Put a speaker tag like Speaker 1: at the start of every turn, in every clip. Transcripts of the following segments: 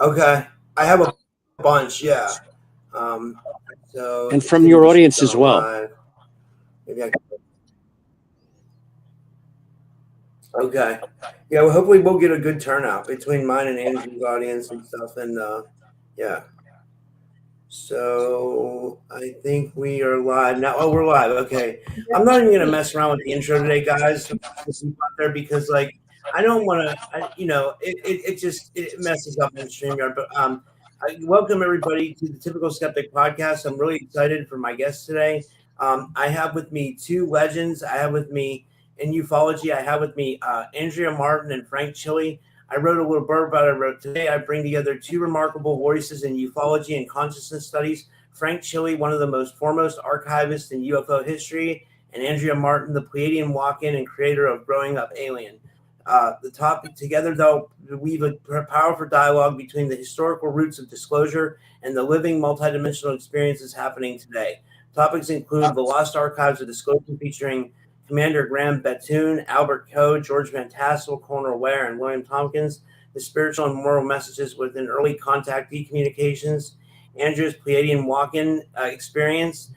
Speaker 1: Okay, I have a bunch. Yeah. Um, so
Speaker 2: and from your audience as well.
Speaker 1: Live. Maybe I can. Okay. Yeah. Well, hopefully we'll get a good turnout between mine and Andrew's audience and stuff. And yeah. So I think we are live now. Oh, we're live. Okay. I'm not even gonna mess around with the intro today, guys. There because like I don't want to. It just messes up in StreamYard. But welcome everybody to the Typical Skeptic podcast. I'm really excited for my guests today. I have with me two legends. I have with me in ufology. I have with me Andrea Martin and Frank Chille. I wrote a little blurb about it. I wrote today. I bring together two remarkable voices in ufology and consciousness studies. Frank Chille, one of the most foremost archivists in UFO history, and Andrea Martin, the Pleiadian walk-in and creator of Growing Up Alien. The topic together, though, weave a powerful dialogue between the historical roots of disclosure and the living multidimensional experiences happening today. Topics include the Lost Archives of Disclosure, featuring Commander Graham Bethune, Albert Coe, George Van Tassel, Colonel Ware, and William Tompkins, the spiritual and moral messages within early contactee communications, Andrea's Pleiadian walk-in experience,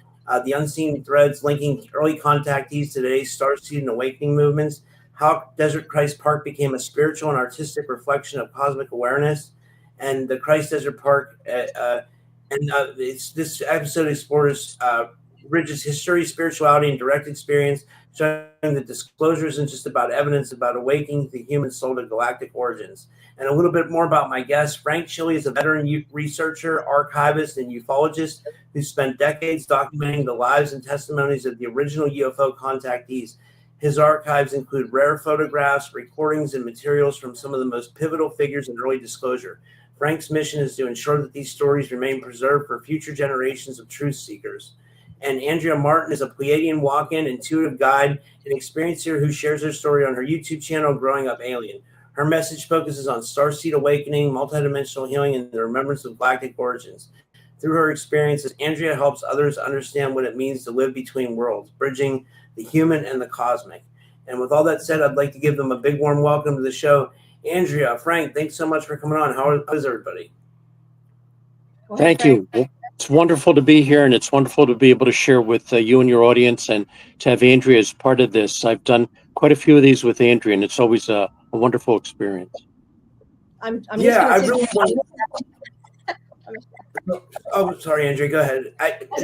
Speaker 1: the unseen threads linking early contactees to today's starseed and awakening movements, how Desert Christ Park became a spiritual and artistic reflection of cosmic awareness, and the Christ Desert Park. This episode explores Ridge's history, spirituality, and direct experience, showing that disclosure isn't just about evidence about awakening the human soul to galactic origins. And a little bit more about my guest. Frank Chille is a veteran researcher, archivist, and ufologist who spent decades documenting the lives and testimonies of the original UFO contactees. His archives include rare photographs, recordings, and materials from some of the most pivotal figures in early disclosure. Frank's mission is to ensure that these stories remain preserved for future generations of truth seekers. And Andrea Martin is a Pleiadian walk-in, intuitive guide, and experiencer who shares her story on her YouTube channel, Growing Up Alien. Her message focuses on starseed awakening, multidimensional healing, and the remembrance of galactic origins. Through her experiences, Andrea helps others understand what it means to live between worlds, bridging the human and the cosmic. And with all that said, I'd like to give them a big warm welcome to the show. Andrea, Frank, thanks so much for coming on. How is everybody?
Speaker 2: Thank you. It's wonderful to be here, and it's wonderful to be able to share with you and your audience, and to have Andrea as part of this. I've done quite a few of these with Andrea, and it's always a wonderful experience.
Speaker 3: I'm just
Speaker 1: really want. Oh, sorry, Andrea. Go ahead.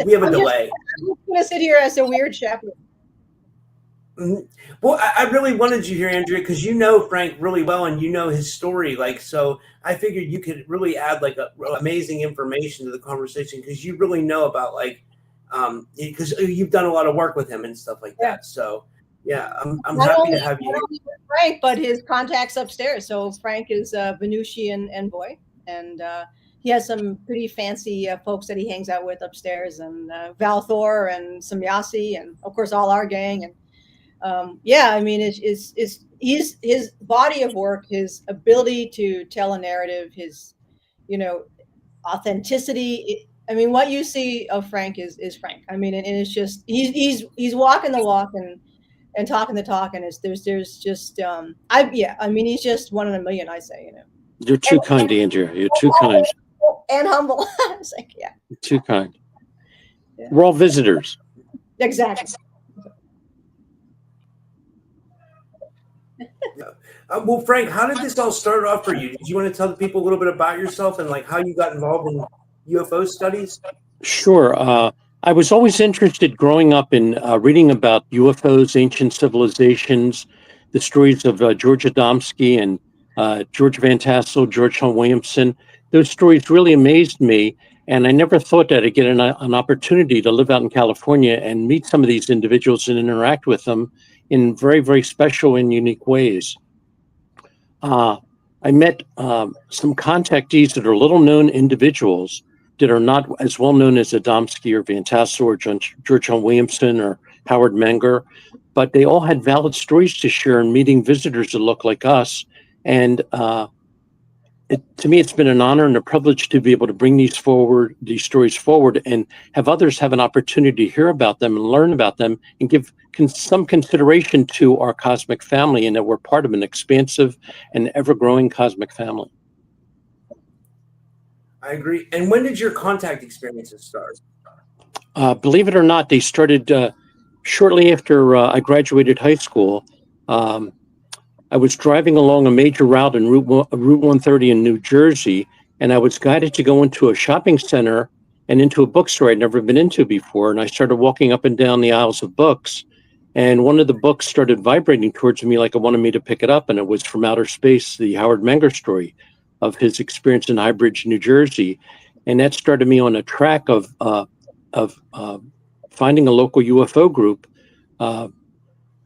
Speaker 1: We have a delay.
Speaker 3: I'm just going to sit here as a weird chaperone.
Speaker 1: Mm-hmm. Well, I really wanted you here, Andrea, because you know Frank really well and you know his story. So I figured you could really add amazing information to the conversation, because you really know about because you've done a lot of work with him and stuff like that. So yeah, I'm happy to have you.
Speaker 3: Not only Frank, but his contacts upstairs. So Frank is a Venusian envoy, and he has some pretty fancy folks that he hangs out with upstairs, and Valthor and Samyasi, and of course all our gang. And his body of work, his ability to tell a narrative, his, authenticity. What you see of Frank is Frank. And it's just he's walking the walk and talking the talk, and there's just he's just one in a million, I say.
Speaker 2: You're too kind, Andrea. You're too kind
Speaker 3: and humble. It's like, yeah,
Speaker 2: you're too kind. Yeah. We're all visitors.
Speaker 3: Exactly.
Speaker 1: Well, Frank, how did this all start off for you? Did you want to tell the people a little bit about yourself and how you got involved in UFO studies?
Speaker 2: Sure. I was always interested growing up in reading about UFOs, ancient civilizations, the stories of George Adamski and George Van Tassel, George Hunt Williamson. Those stories really amazed me, and I never thought that I'd get an opportunity to live out in California and meet some of these individuals and interact with them in very, very special and unique ways. I met some contactees that are little-known individuals that are not as well-known as Adamski or Van Tassel or George Hunt Williamson or Howard Menger, but they all had valid stories to share in meeting visitors that look like us. And to me, it's been an honor and a privilege to be able to bring these stories forward, and have others have an opportunity to hear about them and learn about them, and give some consideration to our cosmic family, and that we're part of an expansive and ever-growing cosmic family.
Speaker 1: I agree. And when did your contact experiences start?
Speaker 2: Believe it or not, they started shortly after I graduated high school. I was driving along a major route in Route 130 in New Jersey, and I was guided to go into a shopping center and into a bookstore I'd never been into before. And I started walking up and down the aisles of books, and one of the books started vibrating towards me like it wanted me to pick it up, and it was From Outer Space, the Howard Menger story of his experience in High Bridge, New Jersey. And that started me on a track of finding a local UFO group,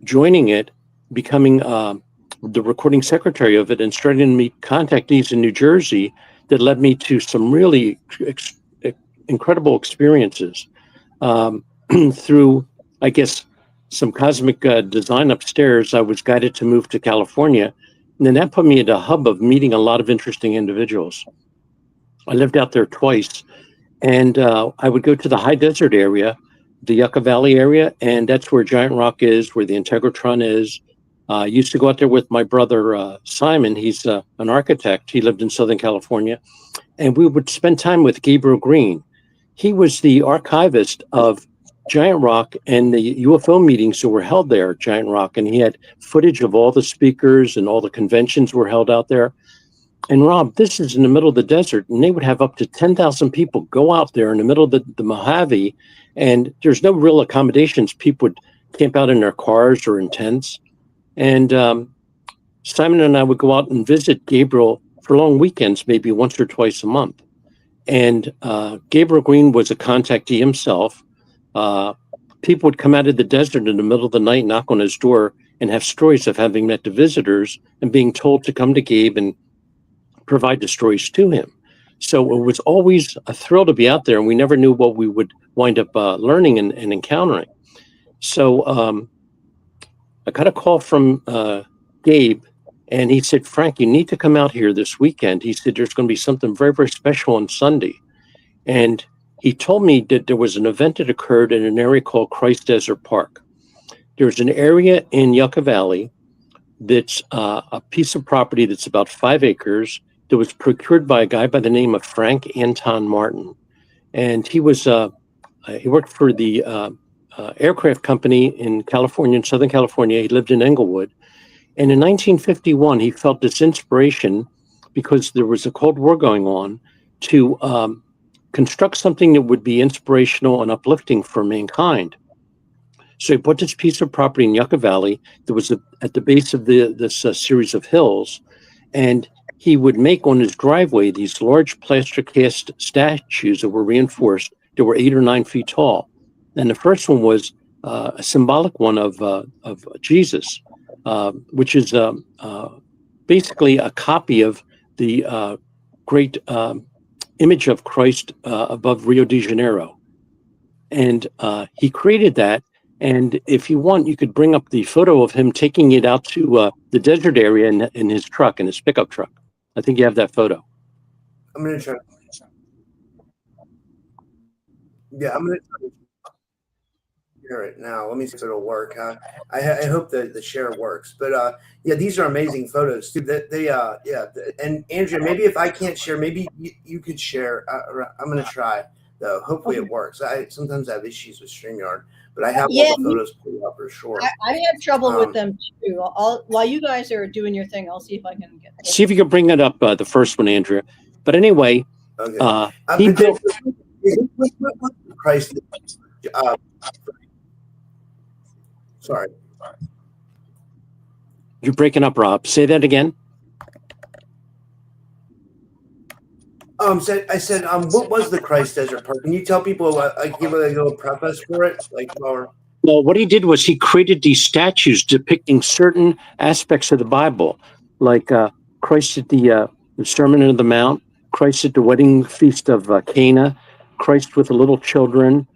Speaker 2: joining it, becoming the recording secretary of it, and starting to meet contactees in New Jersey that led me to some really incredible experiences through, I guess, some cosmic design upstairs. I was guided to move to California, and then that put me at a hub of meeting a lot of interesting individuals. I lived out there twice, and I would go to the high desert area, the Yucca Valley area, and that's where Giant Rock is, where the Integratron is. I used to go out there with my brother, Simon. He's an architect. He lived in Southern California. And we would spend time with Gabriel Green. He was the archivist of Giant Rock and the UFO meetings that were held there at Giant Rock. And he had footage of all the speakers and all the conventions were held out there. And Rob, this is in the middle of the desert, and they would have up to 10,000 people go out there in the middle of the Mojave, and there's no real accommodations. People would camp out in their cars or in tents. And Simon and I would go out and visit Gabriel for long weekends, maybe once or twice a month. And Gabriel Green was a contactee himself. People would come out of the desert in the middle of the night, knock on his door, and have stories of having met the visitors and being told to come to Gabe and provide the stories to him. So it was always a thrill to be out there, and we never knew what we would wind up learning and encountering. So I got a call from Gabe, and he said, Frank, you need to come out here this weekend. He said, there's going to be something very, very special on Sunday. And he told me that there was an event that occurred in an area called Christ Desert Park. There's an area in Yucca Valley that's a piece of property that's about 5 acres that was procured by a guy by the name of Frank Anton Martin. And he was he worked for the aircraft company in California, in Southern California. He lived in Englewood. And in 1951, he felt this inspiration, because there was a Cold War going on, to construct something that would be inspirational and uplifting for mankind. So he bought this piece of property in Yucca Valley that was at the base of this series of hills. And he would make on his driveway these large plaster cast statues that were reinforced, that were 8 or 9 feet tall. And the first one was a symbolic one of Jesus, which is basically a copy of the great image of Christ above Rio de Janeiro. And he created that. And if you want, you could bring up the photo of him taking it out to the desert area in his truck, in his pickup truck. I think you have that photo.
Speaker 1: I'm going to try. Yeah, I'm going to try to share it now. Let me see if it'll work. I hope that the share works. But yeah, these are amazing photos, too. Yeah. And Andrea, maybe if I can't share, maybe you could share. I'm going to try, though. Hopefully it works. Sometimes I have issues with StreamYard, but I have all the photos pulled up for sure.
Speaker 3: I had trouble with them too. While you guys are doing your thing, I'll see if I can get this.
Speaker 2: See if you can bring that up, the first one, Andrea. But anyway,
Speaker 1: okay.
Speaker 2: He built
Speaker 1: Christ. Sorry.
Speaker 2: You're breaking up, Rob. Say that again.
Speaker 1: I said, what was the Christ Desert Park? Can you tell people, give a little preface for it?
Speaker 2: Well, what he did was he created these statues depicting certain aspects of the Bible, like Christ at the Sermon on the Mount, Christ at the wedding feast of Cana, Christ with the little children,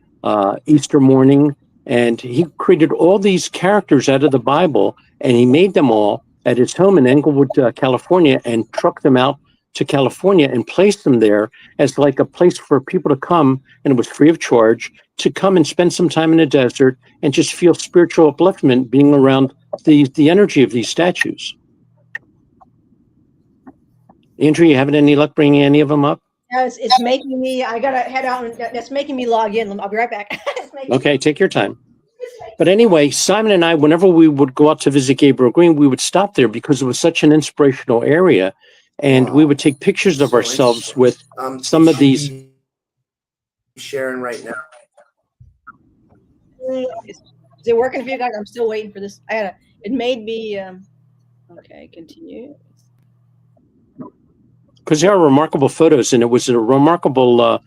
Speaker 2: Easter morning. And he created all these characters out of the Bible, and he made them all at his home in Englewood, California, and trucked them out to California and placed them there as like a place for people to come, and it was free of charge, to come and spend some time in the desert and just feel spiritual upliftment being around the energy of these statues. Andrew, you having any luck bringing any of them up?
Speaker 3: Yeah, it's making me. I gotta head out, and that's making me log in. I'll be right back.
Speaker 2: Okay, take your time. But anyway, Simon and I, whenever we would go out to visit Gabriel Green, we would stop there because it was such an inspirational area. And we would take pictures of ourselves with some of these.
Speaker 1: Sharing right now.
Speaker 3: Is it working for you guys? I'm still waiting for this. It made me. Okay, continue.
Speaker 2: Because they are remarkable photos, and it was a remarkable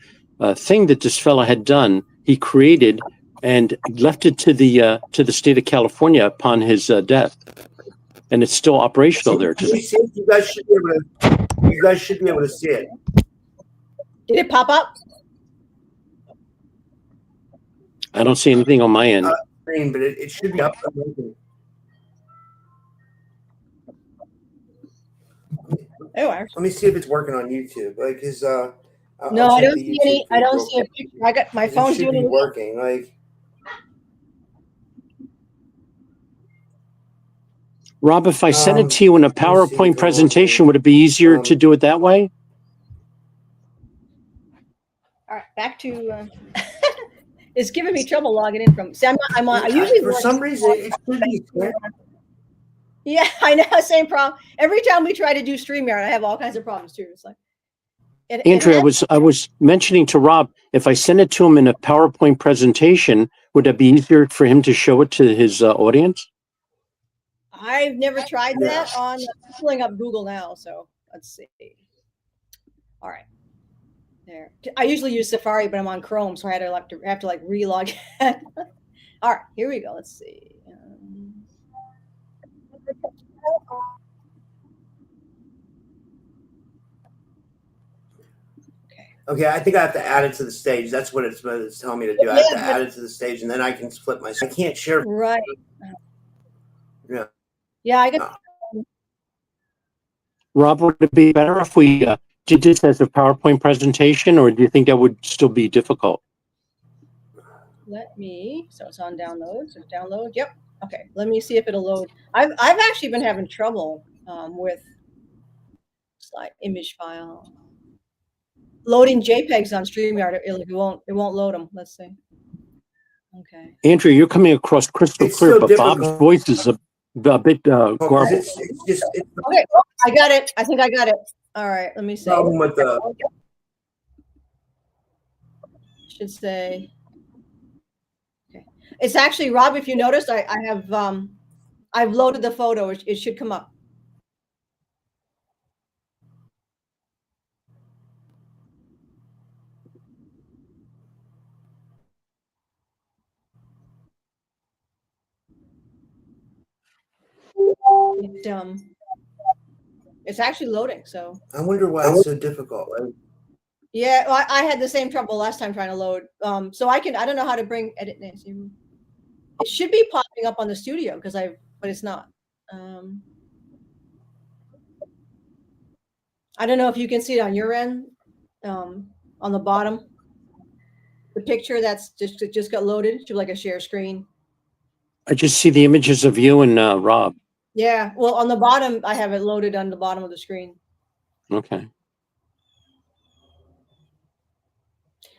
Speaker 2: thing that this fella had done. He created and left it to the state of California upon his death, and it's still operational there today.
Speaker 1: You guys should be able to see it.
Speaker 3: Did it pop up?
Speaker 2: I don't see anything on my end.
Speaker 1: But it should be up. Let me see if it's working on YouTube. Like,
Speaker 3: no, I don't see any. I don't see a picture. I got my phone's
Speaker 1: doing it. Working. Like,
Speaker 2: Rob, if I sent it to you in a PowerPoint presentation, would it be easier to do it that way?
Speaker 3: All right, back to. It's giving me trouble logging in from. See, I'm on. I usually
Speaker 1: for some reason it should be.
Speaker 3: Yeah, I know. Same problem. Every time we try to do StreamYard, I have all kinds of problems too. It's like.
Speaker 2: Andrea, I was mentioning to Rob, if I send it to him in a PowerPoint presentation, would that be easier for him to show it to his audience?
Speaker 3: I've never tried that on. I'm pulling up Google now, so let's see. All right, there. I usually use Safari, but I'm on Chrome, so I had to have to like relog in. All right, here we go. Let's see.
Speaker 1: Okay, I think I have to add it to the stage. That's what it's telling me to do. I have to add it to the stage, and then I can split my. I can't share.
Speaker 3: Right.
Speaker 1: Yeah.
Speaker 3: Yeah, I get.
Speaker 2: Rob, would it be better if we did this as a PowerPoint presentation, or do you think that would still be difficult?
Speaker 3: Let me. So it's on download. So download. Yep. Okay. Let me see if it'll load. I've actually been having trouble with slide image file. Loading JPEGs on StreamYard, it won't load them. Let's see. Okay.
Speaker 2: Andrea, you're coming across crystal clear, but difficult. Bob's voice is a bit garbled.
Speaker 3: Okay, I got it. I think I got it. All right, let me see.
Speaker 1: Problem with the.
Speaker 3: Should say. Okay. It's actually, Rob, if you notice, I have I've loaded the photo. It should come up. It's actually loading. So
Speaker 1: I wonder why it's so difficult. Right?
Speaker 3: Yeah, well, I had the same trouble last time trying to load. So I don't know how to bring edit names. It should be popping up on the studio but it's not. I don't know if you can see it on your end, on the bottom. The picture that's just got loaded to like a share screen.
Speaker 2: I just see the images of you and Rob.
Speaker 3: Yeah, well, on the bottom, I have it loaded on the bottom of the screen.
Speaker 2: Okay.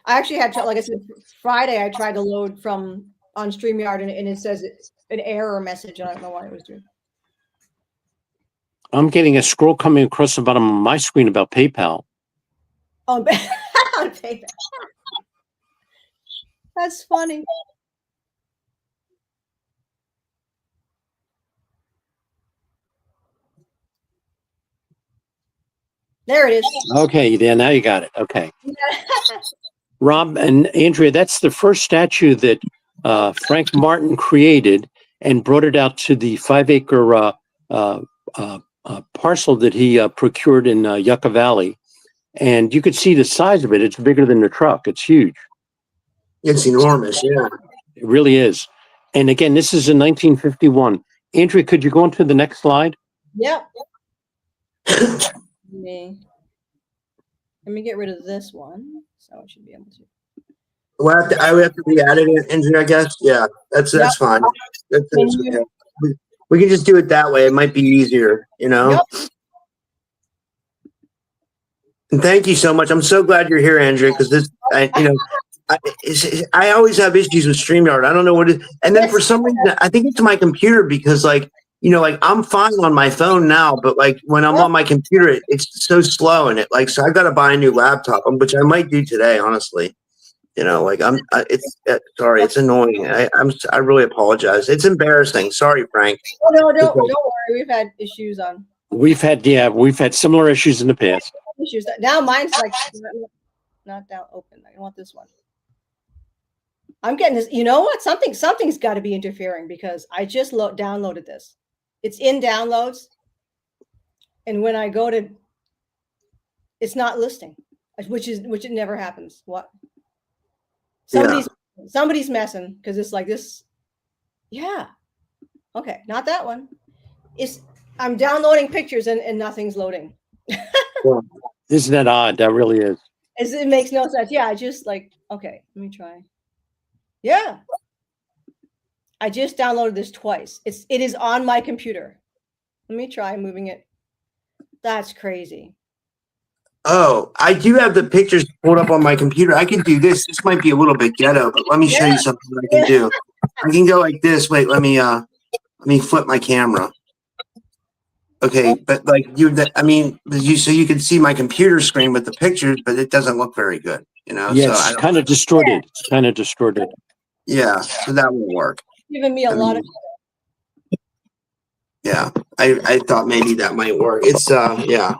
Speaker 3: I actually had, like I said, Friday, I tried to load from on StreamYard, and it says it's an error message. I don't know why it was doing.
Speaker 2: I'm getting a scroll coming across the bottom of my screen about PayPal.
Speaker 3: On PayPal. That's funny. There it is.
Speaker 2: Okay, then now you got it. Okay. Rob and Andrea, that's the first statue that Frank Martin created and brought it out to the 5-acre parcel that he procured in Yucca Valley. And you could see the size of it. It's bigger than the truck. It's huge.
Speaker 1: It's enormous, yeah.
Speaker 2: It really is. And again, this is in 1951. Andrea, could you go on to the next slide?
Speaker 3: Yep. Let me get rid of this one, so I should be able to.
Speaker 1: Well, I would have to re-add it in, I guess. Yeah, that's fine. That's okay. We can just do it that way. It might be easier, you know. Yep. And thank you so much. I'm so glad you're here, Andrea, because I always have issues with StreamYard. I don't know what it is. And then for some reason, I think it's my computer because like I'm fine on my phone now, but like when I'm on my computer, it's so slow and so I got to buy a new laptop, which I might do today, honestly. Sorry, it's annoying. I really apologize. It's embarrassing. Sorry, Frank.
Speaker 3: Oh, no, don't worry. We've had issues on.
Speaker 2: We've had similar issues in the past.
Speaker 3: Issues. Now mine's like not down open. I want this one. I'm getting this. You know what? Something's got to be interfering because I just downloaded this. It's in downloads, and when I go to, it's not listing, which it never happens. What? Somebody's messing because it's like this. Yeah. Okay, not that one. I'm downloading pictures and nothing's loading.
Speaker 2: Isn't that odd? That really is.
Speaker 3: It makes no sense. Yeah, I just okay, let me try. Yeah. I just downloaded this twice. It is on my computer. Let me try moving it. That's crazy.
Speaker 1: Oh, I do have the pictures pulled up on my computer. I can do this. This might be a little bit ghetto, but let me show you something that I can do. I can go like this. Wait, let me flip my camera. Okay, but so you can see my computer screen with the pictures, but it doesn't look very good,
Speaker 2: Yeah, so it's kind of distorted. It's kind of distorted.
Speaker 1: Yeah, so that won't work.
Speaker 3: Giving me a lot of.
Speaker 1: Yeah, I thought maybe that might work. It's yeah.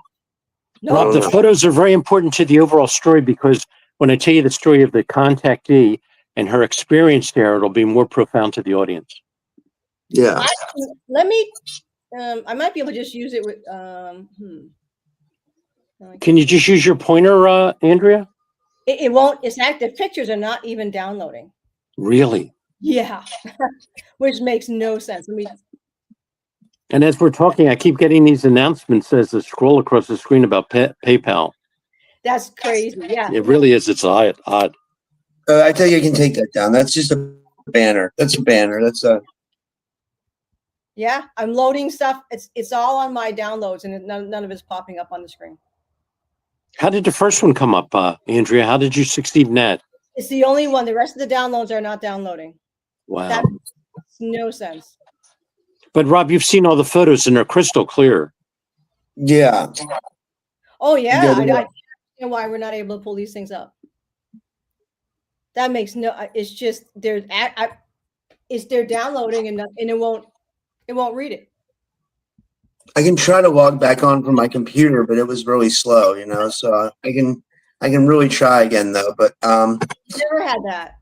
Speaker 3: No.
Speaker 2: Rob, the photos are very important to the overall story because when I tell you the story of the contactee and her experience there, it'll be more profound to the audience.
Speaker 1: Yeah.
Speaker 3: Let me. I might be able to just use it with.
Speaker 2: Can you just use your pointer, Andrea?
Speaker 3: It won't. It's active. Pictures are not even downloading.
Speaker 2: Really?
Speaker 3: Yeah, which makes no sense.
Speaker 2: And as we're talking, I keep getting these announcements as I scroll across the screen about PayPal.
Speaker 3: That's crazy. Yeah,
Speaker 2: it really is. It's odd.
Speaker 1: I tell you, I can take that down. That's just a banner. That's a banner. That's a.
Speaker 3: Yeah, I'm loading stuff. It's all on my downloads, and none of it's popping up on the screen.
Speaker 2: How did the first one come up, Andrea? How did you succeed in that?
Speaker 3: It's the only one. The rest of the downloads are not downloading.
Speaker 2: Wow.
Speaker 3: That makes no sense.
Speaker 2: But Rob, you've seen all the photos, and they're crystal clear.
Speaker 1: Yeah.
Speaker 3: Oh yeah, I understand why we're not able to pull these things up. That makes no. It's just they're downloading and it won't read it.
Speaker 1: I can try to log back on from my computer, but it was really slow, So I can really try again though. But
Speaker 3: never had that.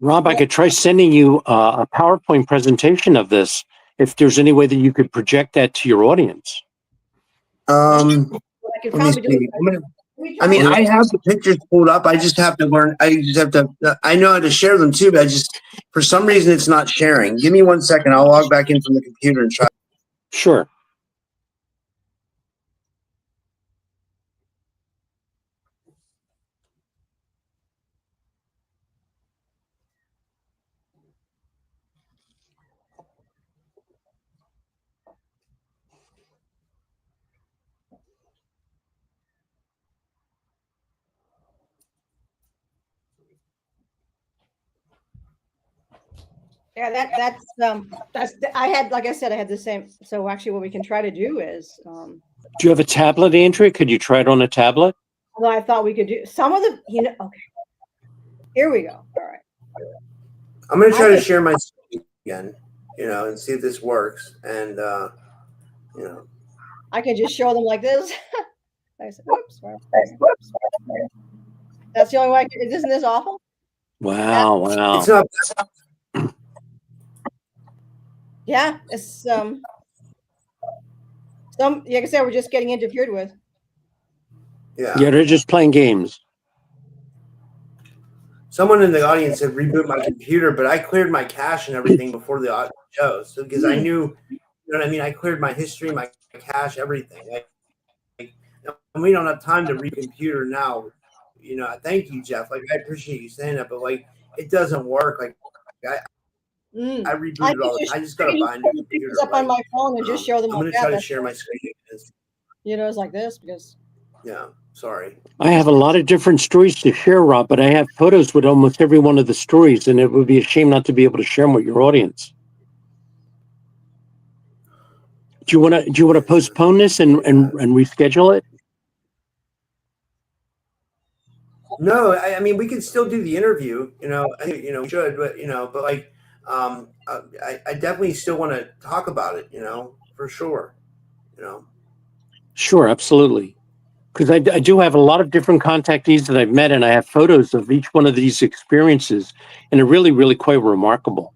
Speaker 2: Rob, I could try sending you a PowerPoint presentation of this if there's any way that you could project that to your audience.
Speaker 3: I could probably do it.
Speaker 1: I have the pictures pulled up. I just have to learn. I know how to share them too, but for some reason, it's not sharing. Give me 1 second. I'll log back in from the computer and try.
Speaker 2: Sure.
Speaker 3: Yeah, that's I had, like I said, I had the same. So actually, what we can try to do is.
Speaker 2: Do you have a tablet, Andrea? Could you try it on a tablet?
Speaker 3: Well, I thought we could do some of the. Okay, here we go. All right.
Speaker 1: I'm going to try to share my screen again, and see if this works. And
Speaker 3: I can just show them like this. Oops. That's the only way. Isn't this awful?
Speaker 2: Wow!
Speaker 1: It's not.
Speaker 3: Yeah, it's like I said, we're just getting interfered with.
Speaker 1: Yeah,
Speaker 2: they're just playing games.
Speaker 1: Someone in the audience said reboot my computer, but I cleared my cache and everything before the show, so because I knew, I cleared my history, my cache, everything. And we don't have time to recomputer now. Thank you, Jeff. I appreciate you saying that, but it doesn't work. I rebooted all the time. I just got to buy a new computer.
Speaker 3: Up on my phone and just show them.
Speaker 1: I'm going to try to share my screen.
Speaker 3: It's like this because.
Speaker 1: Yeah. Sorry.
Speaker 2: I have a lot of different stories to share, Rob, but I have photos with almost every one of the stories, and it would be a shame not to be able to share them with your audience. Do you want to postpone this and reschedule it?
Speaker 1: No, I mean we can still do the interview. I think we should, but like, I definitely still want to talk about it. For sure.
Speaker 2: Sure, absolutely. Because I do have a lot of different contactees that I've met, and I have photos of each one of these experiences, and they're really, really quite remarkable.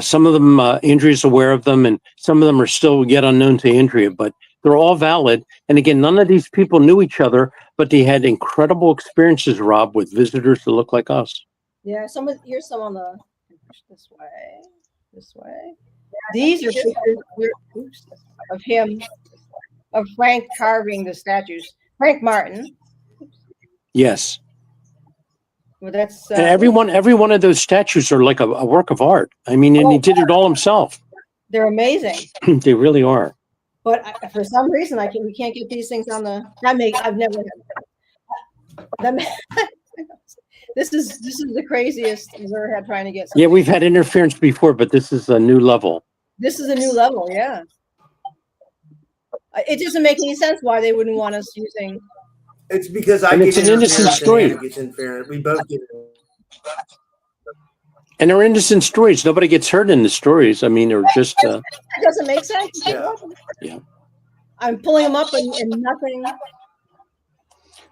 Speaker 2: Some of them, Andrea's aware of them, and some of them are still yet unknown to Andrea, but they're all valid. And again, none of these people knew each other, but they had incredible experiences, Rob, with visitors that look like us.
Speaker 3: Yeah, here's some on the this way. These are pictures of him, of Frank carving the statues. Frank Martin.
Speaker 2: Yes.
Speaker 3: Well, that's
Speaker 2: and every one of those statues are like a work of art. I mean, and he did it all himself.
Speaker 3: They're amazing.
Speaker 2: They really are.
Speaker 3: But for some reason, we can't get these things on the. I've never. This is the craziest we've ever had trying to get.
Speaker 2: Yeah, we've had interference before, but this is a new level.
Speaker 3: This is a new level, yeah. It doesn't make any sense why they wouldn't want us using.
Speaker 1: It's because
Speaker 2: it's an innocent story.
Speaker 1: We both get it.
Speaker 2: And they're innocent stories. Nobody gets hurt in the stories. I mean, they're just.
Speaker 3: That doesn't make sense.
Speaker 2: Yeah.
Speaker 3: I'm pulling them up and nothing.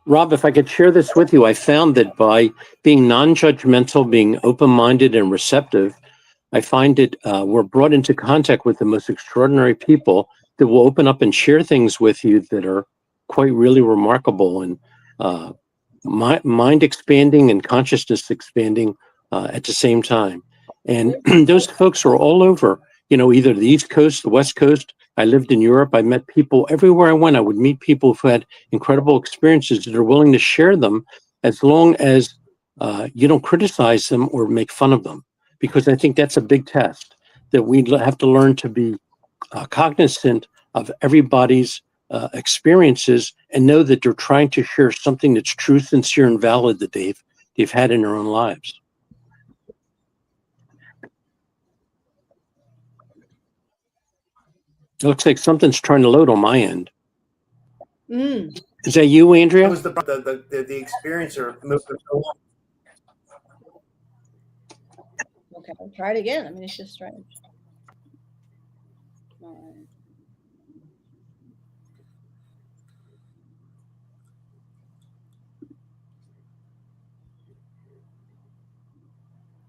Speaker 2: Rob, if I could share this with you, I found that by being non-judgmental, being open-minded and receptive, I find that we're brought into contact with the most extraordinary people that will open up and share things with you that are quite really remarkable and mind expanding and consciousness expanding at the same time. And those folks are all over, either the East Coast, the West Coast. I lived in Europe. I met people everywhere I went. I would meet people who had incredible experiences that are willing to share them as long as you don't criticize them or make fun of them. Because I think that's a big test, that we have to learn to be cognizant of everybody's experiences and know that they're trying to share something that's true, sincere, and valid that they've had in their own lives. It looks like something's trying to load on my end. Is that you, Andrea?
Speaker 1: That was the experiencer moved so long.
Speaker 3: Okay, I'll try it again. I mean, it's just strange. All right.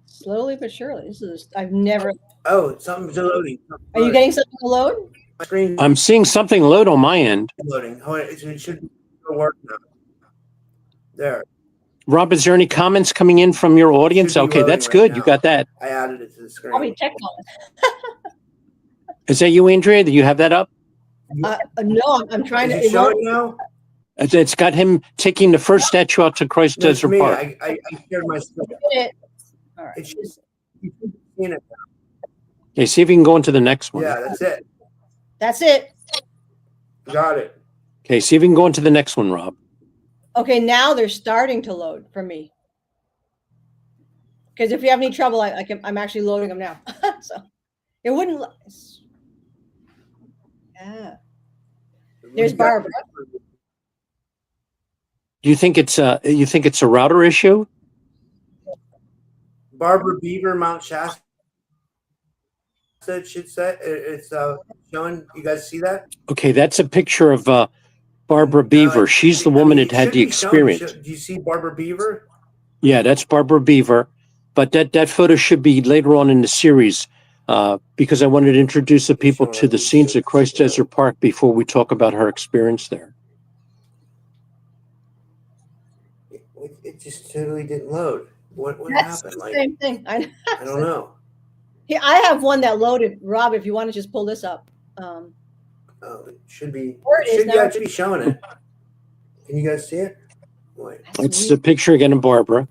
Speaker 3: Slowly but surely. I've never.
Speaker 1: Oh, something's loading.
Speaker 3: Are you getting something to load?
Speaker 1: My screen.
Speaker 2: I'm seeing something load on my end.
Speaker 1: Loading. It should work now. There.
Speaker 2: Rob, is there any comments coming in from your audience? Okay, that's good. You got that.
Speaker 1: I added it to the screen.
Speaker 3: Probably check on it.
Speaker 2: Is that you, Andrea? Do you have that up?
Speaker 3: No, I'm trying
Speaker 1: to.
Speaker 3: to
Speaker 1: Show it now.
Speaker 2: It's got him taking the first statue out to Christ Desert Park.
Speaker 1: I shared my screen.
Speaker 3: All right.
Speaker 1: It's just, you can see it.
Speaker 2: Okay, see if you can go into the next one.
Speaker 1: Yeah, that's it.
Speaker 3: That's it.
Speaker 1: Got it.
Speaker 2: Okay, see if you can go into the next one, Rob.
Speaker 3: Okay, now they're starting to load for me. Because if you have any trouble, I'm actually loading them now. So it wouldn't. Yeah. There's Barbara.
Speaker 2: Do you think it's a router issue?
Speaker 1: Barbara Beaver, Mount Shasta. It should say it's showing. You guys see that?
Speaker 2: Okay, that's a picture of Barbara Beaver. She's the woman that had the experience.
Speaker 1: Do you see Barbara Beaver?
Speaker 2: Yeah, that's Barbara Beaver. But that photo should be later on in the series because I wanted to introduce the people to the scenes at Christ Desert Park before we talk about her experience there.
Speaker 1: It just totally didn't load. What
Speaker 3: That's
Speaker 1: happened?
Speaker 3: The same thing. I
Speaker 1: don't know.
Speaker 3: Yeah, I have one that loaded. Rob, if you want to just pull this up.
Speaker 1: Oh, it should be.
Speaker 3: It
Speaker 1: should be showing it. Can you guys see it? Wait.
Speaker 2: It's the picture again of Barbara.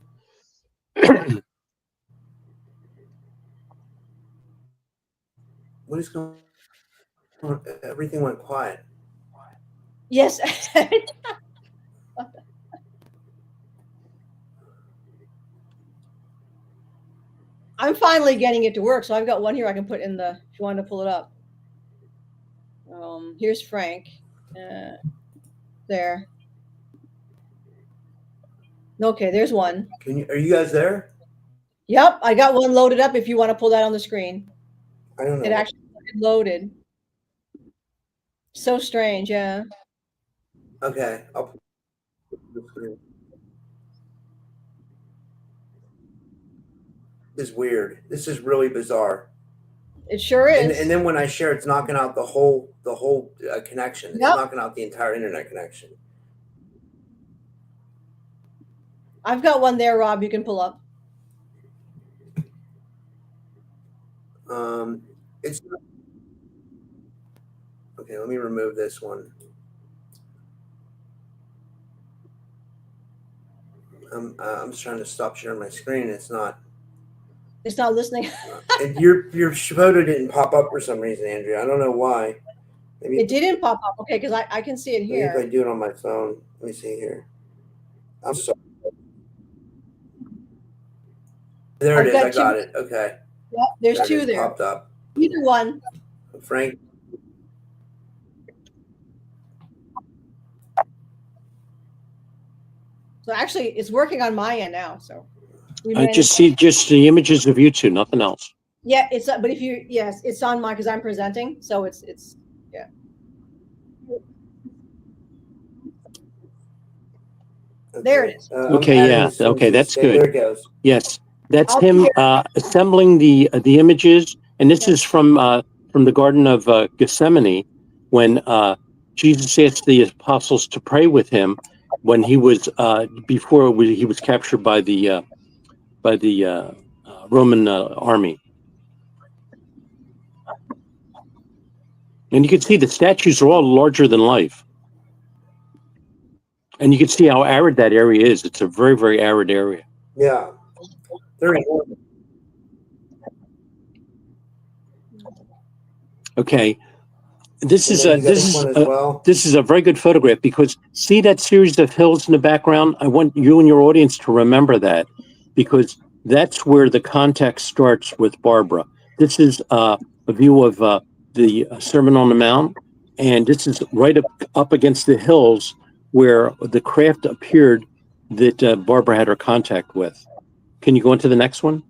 Speaker 1: What is going on? Everything went quiet.
Speaker 3: Yes. I'm finally getting it to work. So I've got one here I can put in the, if you want to pull it up. Here's Frank. There. Okay, there's one.
Speaker 1: Are you guys there?
Speaker 3: Yep, I got one loaded up if you want to pull that on the screen.
Speaker 1: I don't know.
Speaker 3: It actually loaded. So strange, yeah.
Speaker 1: Okay, I'll put the screen. This is weird. This is really bizarre.
Speaker 3: It sure is.
Speaker 1: And then when I share, it's knocking out the whole connection. It's knocking out the entire internet connection.
Speaker 3: I've got one there, Rob. You can pull up.
Speaker 1: It's okay. Let me remove this one. I'm just trying to stop sharing my screen. It's not.
Speaker 3: It's not listening.
Speaker 1: And your photo didn't pop up for some reason, Andrea. I don't know why. Maybe
Speaker 3: it didn't pop up. Okay, because I can see it here.
Speaker 1: Maybe if I do it on my phone. Let me see here. I'm sorry. There it is. I got it. Okay.
Speaker 3: Yep, there's two there.
Speaker 1: Popped up.
Speaker 3: Either one.
Speaker 1: Frank.
Speaker 3: So actually, it's working on my end now. So
Speaker 2: I just see just the images of you two, nothing else.
Speaker 3: Yeah, it's but if you it's on mine because I'm presenting, so it's yeah.
Speaker 1: Okay.
Speaker 3: There it is.
Speaker 2: Okay, yeah, okay, that's good.
Speaker 1: There it goes.
Speaker 2: Yes, that's him assembling the images, and this is from the Garden of Gethsemane, when Jesus asked the apostles to pray with him when he was he was captured by the Roman army. And you can see the statues are all larger than life. And you can see how arid that area is. It's a very, very arid area.
Speaker 1: Yeah. Very important.
Speaker 2: Okay. This is a very good photograph because see that series of hills in the background? I want you and your audience to remember that because that's where the contact starts with Barbara. This is a view of the Sermon on the Mount, and this is right up against the hills where the craft appeared that Barbara had her contact with. Can you go into the next one?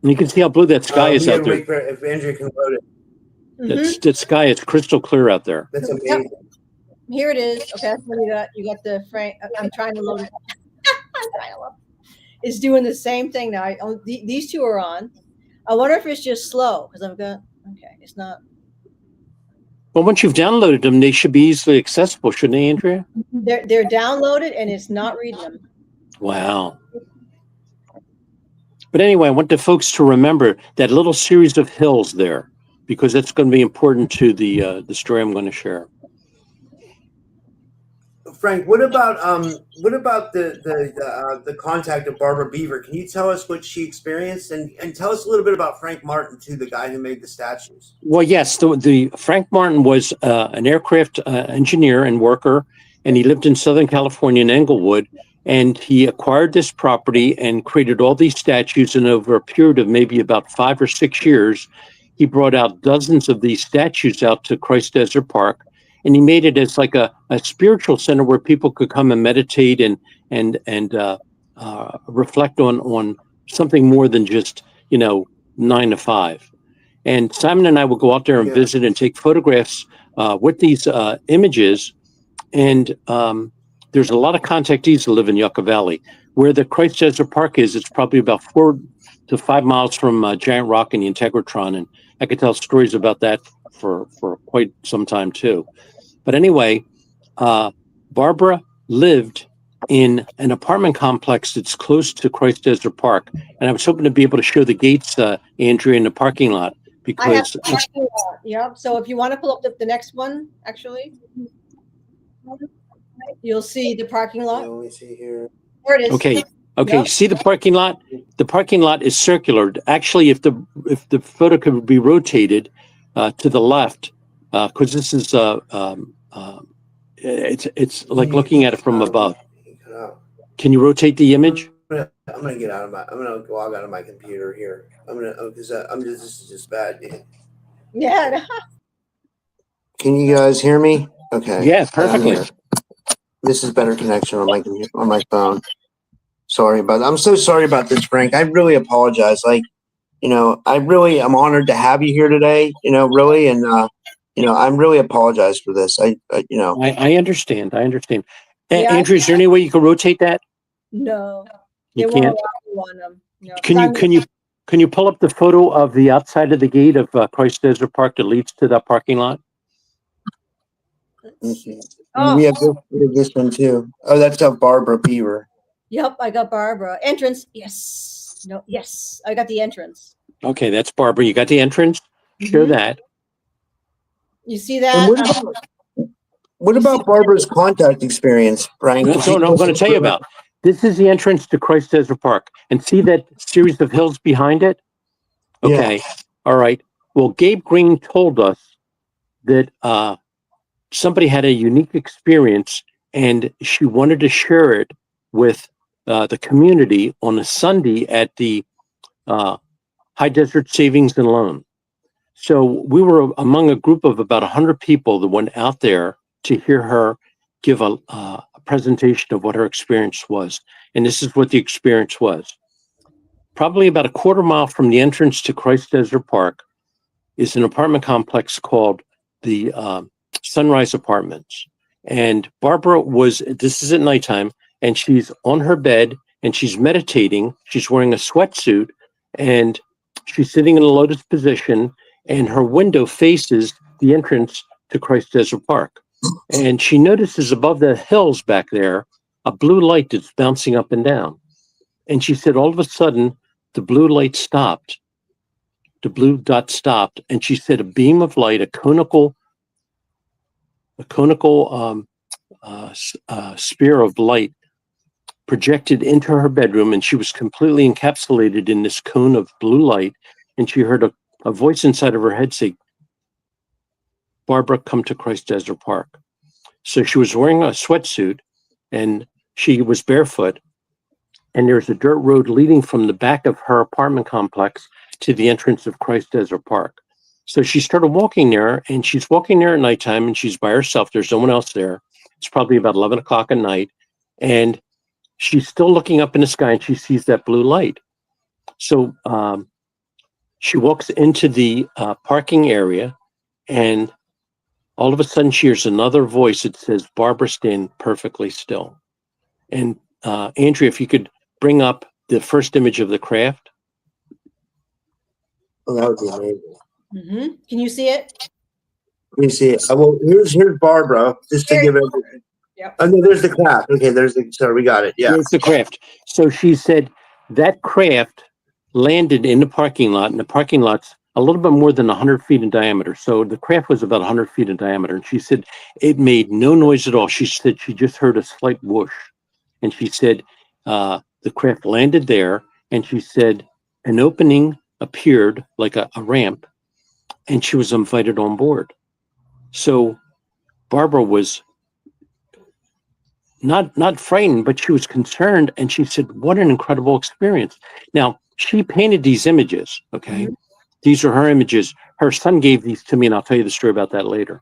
Speaker 2: And you can see how blue that sky is out there.
Speaker 1: If Andrea can load it.
Speaker 2: That sky is crystal clear out there.
Speaker 1: That's amazing.
Speaker 3: Yep. Here it is. Okay, that's what you got the Frank. I'm trying to load it. I'm trying to load it. It's doing the same thing now. These two are on. I wonder if it's just slow because I've got. Okay, it's not.
Speaker 2: Well, once you've downloaded them, they should be easily accessible, shouldn't they, Andrea?
Speaker 3: They're downloaded and it's not reading them. Wow.
Speaker 2: But anyway, I want the folks to remember that little series of hills there, because that's going to be important to the story I'm going to share.
Speaker 1: Frank, what about the contact of Barbara Beaver? Can you tell us what she experienced and tell us a little bit about Frank Martin too, the guy who made the statues?
Speaker 2: Well, yes, the Frank Martin was an aircraft engineer and worker, and he lived in Southern California in Englewood, and he acquired this property and created all these statues. And over a period of maybe about 5 or 6 years, he brought out dozens of these statues out to Christ Desert Park. And he made it as like a spiritual center where people could come and meditate and reflect on something more than just 9 to 5. And Simon and I would go out there and visit and take photographs with these images. And there's a lot of contactees that live in Yucca Valley. Where the Christ Desert Park is, it's probably about 4 to 5 miles from Giant Rock and the Integratron, and I could tell stories about that for quite some time too. But anyway, Barbara lived in an apartment complex that's close to Christ Desert Park, and I was hoping to be able to show the gates, Andrea, in the parking lot because.
Speaker 3: Yeah. So if you want to pull up the next one, actually, you'll see the parking lot.
Speaker 1: Let me see here.
Speaker 3: There it is.
Speaker 2: Okay. Yep. See the parking lot? The parking lot is circular. Actually, if the photo could be rotated to the left, because this is it's like looking at it from above. Can you rotate the image?
Speaker 1: gonna get out of my. I'm gonna log out of my computer here. Because I'm just. This is just bad, dude.
Speaker 3: Yeah.
Speaker 1: Can you guys hear me? Okay.
Speaker 2: Yeah,
Speaker 1: I'm
Speaker 2: perfectly.
Speaker 1: here. This is better connection on my phone. Sorry about that. I'm so sorry about this, Frank. I really apologize. Like, I really am honored to have you here today. Really, and I'm really apologize for this.
Speaker 2: I understand. I understand.
Speaker 3: Yeah,
Speaker 2: Andrew, is there any way you can rotate that?
Speaker 3: No.
Speaker 2: You
Speaker 3: They won't
Speaker 2: can't.
Speaker 3: allow you on them. No, 'cause
Speaker 2: Can you pull up the photo of the outside of the gate of Christ Desert Park that leads to that parking lot?
Speaker 3: Oh.
Speaker 1: We have this one too. Oh, that's Barbara Beaver.
Speaker 3: Yep, I got Barbara. Entrance, yes. No, yes, I got the entrance.
Speaker 2: Okay, that's Barbara. You got the entrance. Show that.
Speaker 3: You see that?
Speaker 1: What about Barbara's contact experience, Frank?
Speaker 2: No, I'm going to tell you about. This is the entrance to Christ Desert Park. And see that series of hills behind it? Okay. Yeah. All right. Well, Gabe Green told us that somebody had a unique experience and she wanted to share it with the community on a Sunday at the High Desert Savings and Loan. So we were among a group of about 100 people that went out there to hear her give a presentation of what her experience was. And this is what the experience was. Probably about a quarter mile from the entrance to Christ Desert Park is an apartment complex called the Sunrise Apartments. And Barbara this is at nighttime, and she's on her bed and she's meditating. She's wearing a sweatsuit and she's sitting in a lotus position, and her window faces the entrance to Christ Desert Park. And she notices above the hills back there a blue light that's bouncing up and down. And she said all of a sudden the blue light stopped. The blue dot stopped, and she said a beam of light, a conical sphere of light projected into her bedroom, and she was completely encapsulated in this cone of blue light. And she heard a voice inside of her head say, "Barbara, come to Christ Desert Park." So she was wearing a sweatsuit and she was barefoot, and there's a dirt road leading from the back of her apartment complex to the entrance of Christ Desert Park. So she started walking there, and she's walking there at nighttime, and she's by herself. There's no one else there. It's probably about 11 o'clock at night, and she's still looking up in the sky, and she sees that blue light. So she walks into the parking area, and all of a sudden she hears another voice that says, "Barbara, stand perfectly still." And Andrea, if you could bring up the first image of the craft.
Speaker 1: Oh, that would be amazing.
Speaker 3: Can you see it?
Speaker 1: Let me see it. Well, here's Barbara, just to give it. Yep. Oh, no, there's the craft. Okay, sorry, we got it. Yeah.
Speaker 2: There's the craft. So she said that craft landed in the parking lot, and the parking lot's a little bit more than 100 feet in diameter. So the craft was about 100 feet in diameter. And she said it made no noise at all. She said she just heard a slight whoosh. And she said the craft landed there, and she said an opening appeared like a ramp, and she was invited on board. So Barbara was not frightened, but she was concerned, and she said, "What an incredible experience." Now, she painted these images, okay? These are her images. Her son gave these to me, and I'll tell you the story about that later.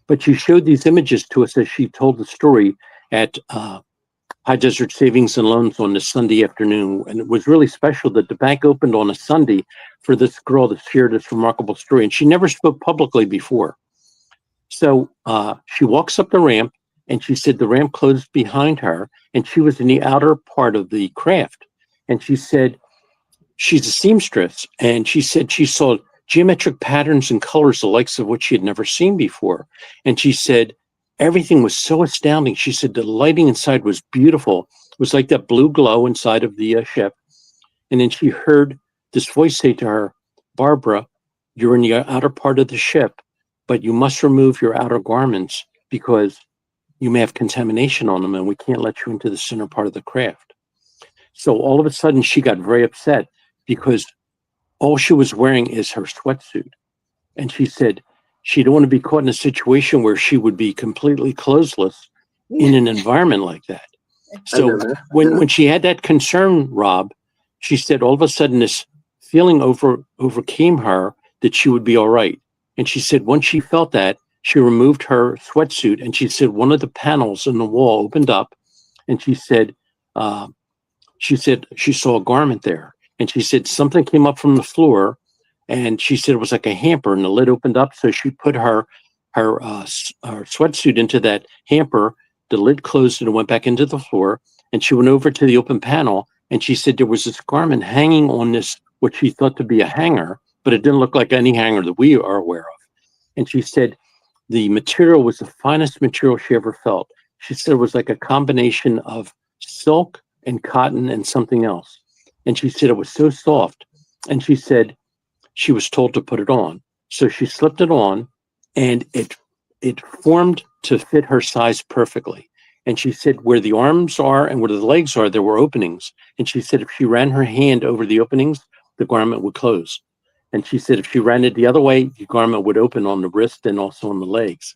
Speaker 2: But she showed these images to us as she told the story at High Desert Savings and Loans on this Sunday afternoon. And it was really special that the bank opened on a Sunday for this girl to share this remarkable story. And she never spoke publicly before. So she walks up the ramp, and she said the ramp closed behind her, and she was in the outer part of the craft. And she said she's a seamstress, and she said she saw geometric patterns and colors the likes of which she had never seen before. And she said everything was so astounding. She said the lighting inside was beautiful. It was like that blue glow inside of the ship. And then she heard this voice say to her, "Barbara, you're in the outer part of the ship, but you must remove your outer garments because you may have contamination on them, and we can't let you into the center part of the craft." So all of a sudden she got very upset because all she was wearing is her sweatsuit. And she said she didn't want to be caught in a situation where she would be completely clothesless in an environment like that. So when she had that concern, Rob, she said all of a sudden this feeling overcame her that she would be all right. And she said once she felt that, she removed her sweatsuit, and she said one of the panels in the wall opened up, and she said she saw a garment there, and she said something came up from the floor, and she said it was like a hamper, and the lid opened up, so she put her sweatsuit into that hamper. The lid closed and it went back into the floor, and she went over to the open panel, and she said there was this garment hanging on this, what she thought to be a hanger, but it didn't look like any hanger that we are aware of. And she said the material was the finest material she ever felt. She said it was like a combination of silk and cotton and something else. And she said it was so soft. And she said she was told to put it on. So she slipped it on, and it formed to fit her size perfectly. And she said where the arms are and where the legs are, there were openings. And she said if she ran her hand over the openings, the garment would close. And she said if she ran it the other way, the garment would open on the wrist and also on the legs.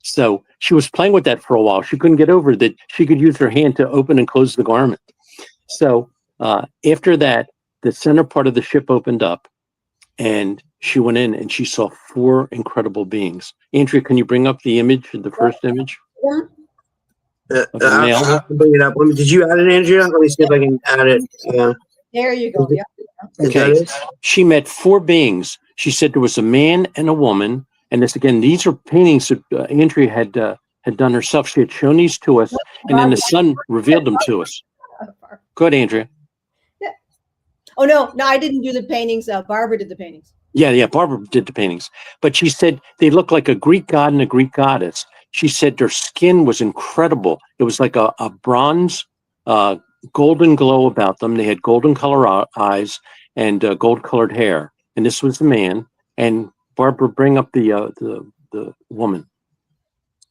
Speaker 2: So she was playing with that for a while. She couldn't get over that she could use her hand to open and close the garment. So after that, the center part of the ship opened up, and she went in and she saw 4 incredible beings. Andrea, can you bring up the image, the first image?
Speaker 1: I'll bring it up. Did you add it, Andrea? Let me see if I can add it.
Speaker 3: There you go. Yeah.
Speaker 2: Okay. She met 4 beings. She said there was a man and a woman. And this again, these are paintings that Andrea had done herself. She had shown these to us, and then the sun revealed them to us. Go ahead, Andrea.
Speaker 3: Yeah. Oh no, I didn't do the paintings. Barbara did the paintings.
Speaker 2: Yeah, Barbara did the paintings. But she said they looked like a Greek god and a Greek goddess. She said their skin was incredible. It was like a bronze, golden glow about them. They had golden color eyes and gold colored hair. And this was the man. And Barbara, bring up the woman.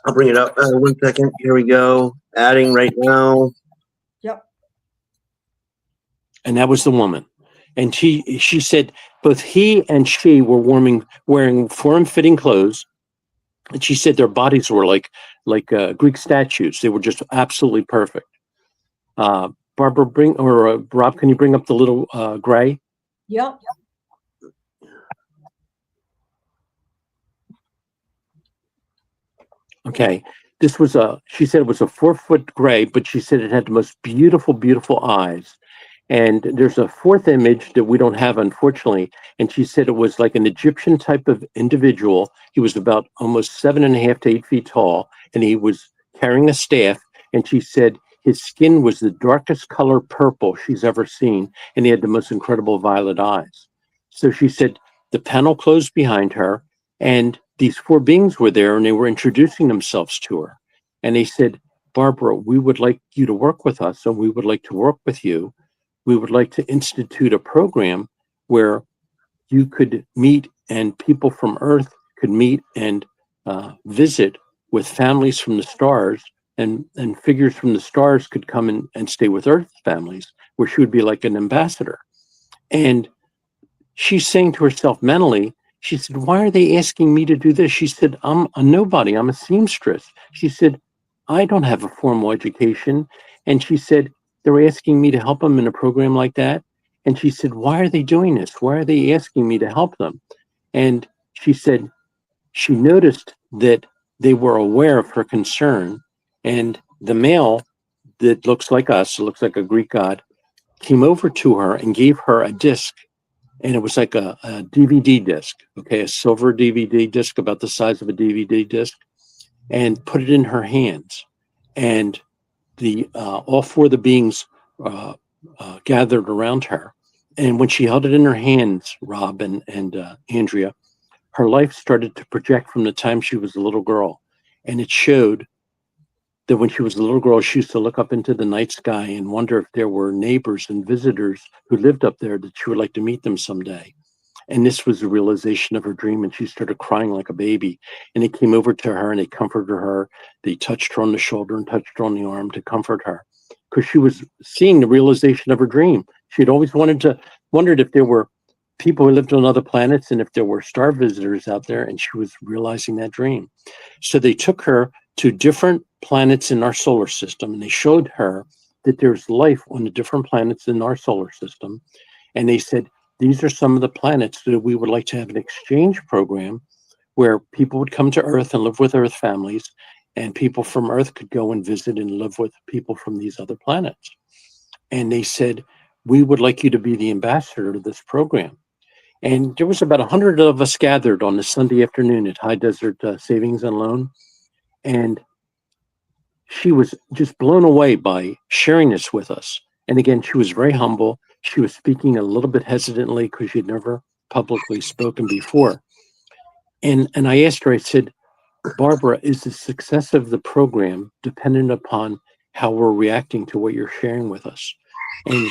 Speaker 1: I'll bring it up. 1 second. Here we go. Adding right now.
Speaker 3: Yep.
Speaker 2: And that was the woman. And she said both he and she were wearing form-fitting clothes. And she said their bodies were like Greek statues. They were just absolutely perfect. Barbara, Rob, can you bring up the little gray?
Speaker 3: Yep.
Speaker 2: Okay. This was she said it was a 4-foot gray, but she said it had the most beautiful, beautiful eyes. And there's a 4th image that we don't have, unfortunately. And she said it was like an Egyptian type of individual. He was about almost 7.5 to 8 feet tall, and he was carrying a staff. And she said his skin was the darkest color purple she's ever seen, and he had the most incredible violet eyes. So she said the panel closed behind her, and these 4 beings were there, and they were introducing themselves to her. And they said, Barbara, we would like you to work with us, and we would like to work with you. We would like to institute a program where you could meet, and people from Earth could meet and visit with families from the stars, and figures from the stars could come and stay with Earth families, where she would be like an ambassador. And she's saying to herself mentally, she said, why are they asking me to do this? She said, I'm a nobody. I'm a seamstress. She said, I don't have a formal education. And she said, they're asking me to help them in a program like that. And she said, why are they doing this? Why are they asking me to help them? And she said, she noticed that they were aware of her concern. And the male that looks like us, looks like a Greek god, came over to her and gave her a disc. And it was like a DVD disc, okay, a silver DVD disc about the size of a DVD disc, and put it in her hands. And all 4 of the beings gathered around her. And when she held it in her hands, Rob and Andrea, her life started to project from the time she was a little girl. And it showed that when she was a little girl, she used to look up into the night sky and wonder if there were neighbors and visitors who lived up there that she would like to meet them someday. And this was the realization of her dream, and she started crying like a baby. And they came over to her and they comforted her. They touched her on the shoulder and touched her on the arm to comfort her, because she was seeing the realization of her dream. She had always wondered if there were people who lived on other planets and if there were star visitors out there, and she was realizing that dream. So they took her to different planets in our solar system, and they showed her that there's life on the different planets in our solar system. And they said, these are some of the planets that we would like to have an exchange program where people would come to Earth and live with Earth families, and people from Earth could go and visit and live with people from these other planets. And they said, we would like you to be the ambassador to this program. And there was about 100 of us gathered on the Sunday afternoon at High Desert Savings and Loan. And she was just blown away by sharing this with us. And again, she was very humble. She was speaking a little bit hesitantly because she'd never publicly spoken before. And I asked her, I said, Barbara, is the success of the program dependent upon how we're reacting to what you're sharing with us? And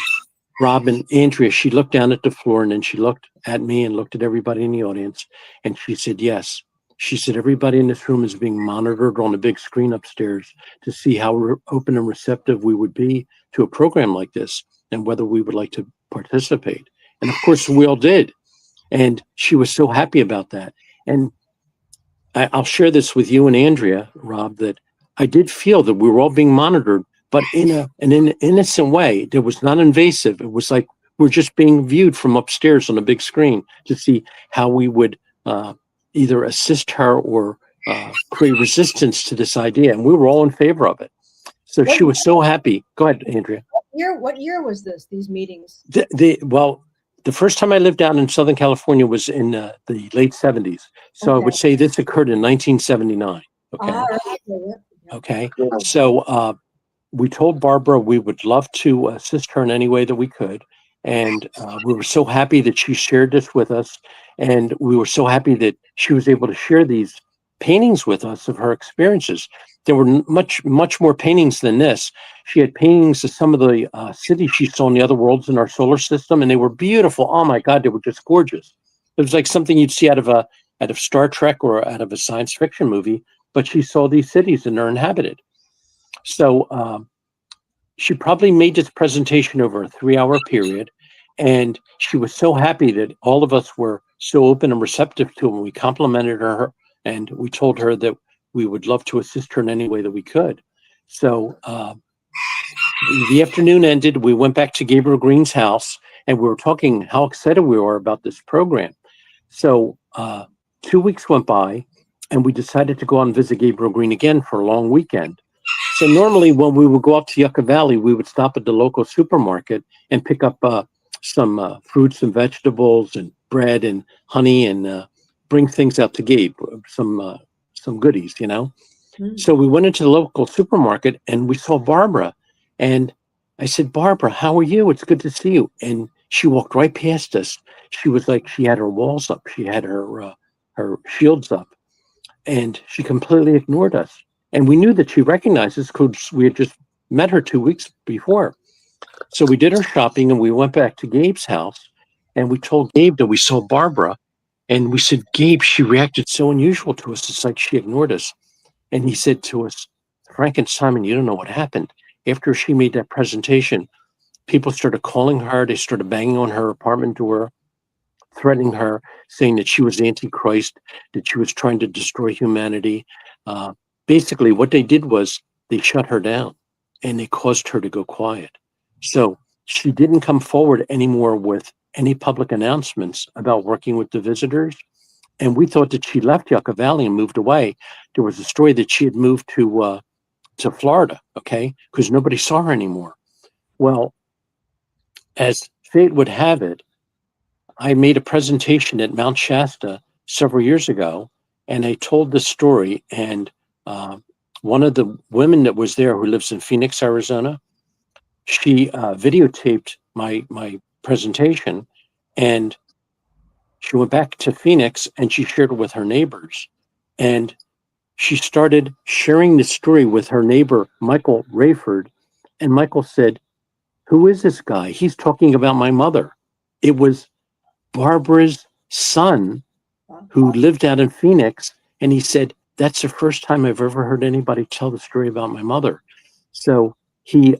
Speaker 2: Rob and Andrea, she looked down at the floor, and then she looked at me and looked at everybody in the audience, and she said, yes. She said, everybody in this room is being monitored on a big screen upstairs to see how open and receptive we would be to a program like this and whether we would like to participate. And of course, we all did. And she was so happy about that. And I'll share this with you and Andrea, Rob, that I did feel that we were all being monitored, but in an innocent way. It was not invasive. It was like we're just being viewed from upstairs on a big screen to see how we would either assist her or create resistance to this idea. And we were all in favor of it. So she was so happy. Go ahead, Andrea.
Speaker 3: What year was this, these meetings?
Speaker 2: Well, the first time I lived down in Southern California was in the late 70s. So okay. I would say this occurred in 1979. Okay.
Speaker 3: Right.
Speaker 2: Okay. So we told Barbara we would love to assist her in any way that we could. And we were so happy that she shared this with us. And we were so happy that she was able to share these paintings with us of her experiences. There were much more paintings than this. She had paintings of some of the cities she saw in the other worlds in our solar system, and they were beautiful. Oh my God, they were just gorgeous. It was like something you'd see out of Star Trek or out of a science fiction movie, but she saw these cities and they're inhabited. So she probably made this presentation over a 3-hour period, and she was so happy that all of us were so open and receptive to it. We complimented her, and we told her that we would love to assist her in any way that we could. So the afternoon ended. We went back to Gabriel Green's house, and we were talking how excited we were about this program. So 2 weeks went by, and we decided to go out and visit Gabriel Green again for a long weekend. So normally when we would go up to Yucca Valley, we would stop at the local supermarket and pick up some fruits and vegetables and bread and honey and bring things out to Gabe, some goodies, you know. So we went into the local supermarket and we saw Barbara, and I said, Barbara, how are you? It's good to see you. And she walked right past us. She was like, she had her walls up, she had her shields up, and she completely ignored us. And we knew that she recognized us because we had just met her 2 weeks before. So we did our shopping and we went back to Gabe's house, and we told Gabe that we saw Barbara. And we said, Gabe, she reacted so unusual to us. It's like she ignored us. And he said to us, Frank and Simon, you don't know what happened. After she made that presentation, people started calling her. They started banging on her apartment door, threatening her, saying that she was Antichrist, that she was trying to destroy humanity. Basically, what they did was they shut her down and they caused her to go quiet. So she didn't come forward anymore with any public announcements about working with the visitors. And we thought that she left Yucca Valley and moved away. There was a story that she had moved to Florida, okay, because nobody saw her anymore. Well, as fate would have it, I made a presentation at Mount Shasta several years ago, and I told this story. And one of the women that was there, who lives in Phoenix, Arizona, she videotaped my presentation, and she went back to Phoenix and she shared it with her neighbors. And she started sharing the story with her neighbor, Michael Rayford. And Michael said, who is this guy? He's talking about my mother. It was Barbara's son who lived out in Phoenix. And he said, that's the first time I've ever heard anybody tell the story about my mother. So he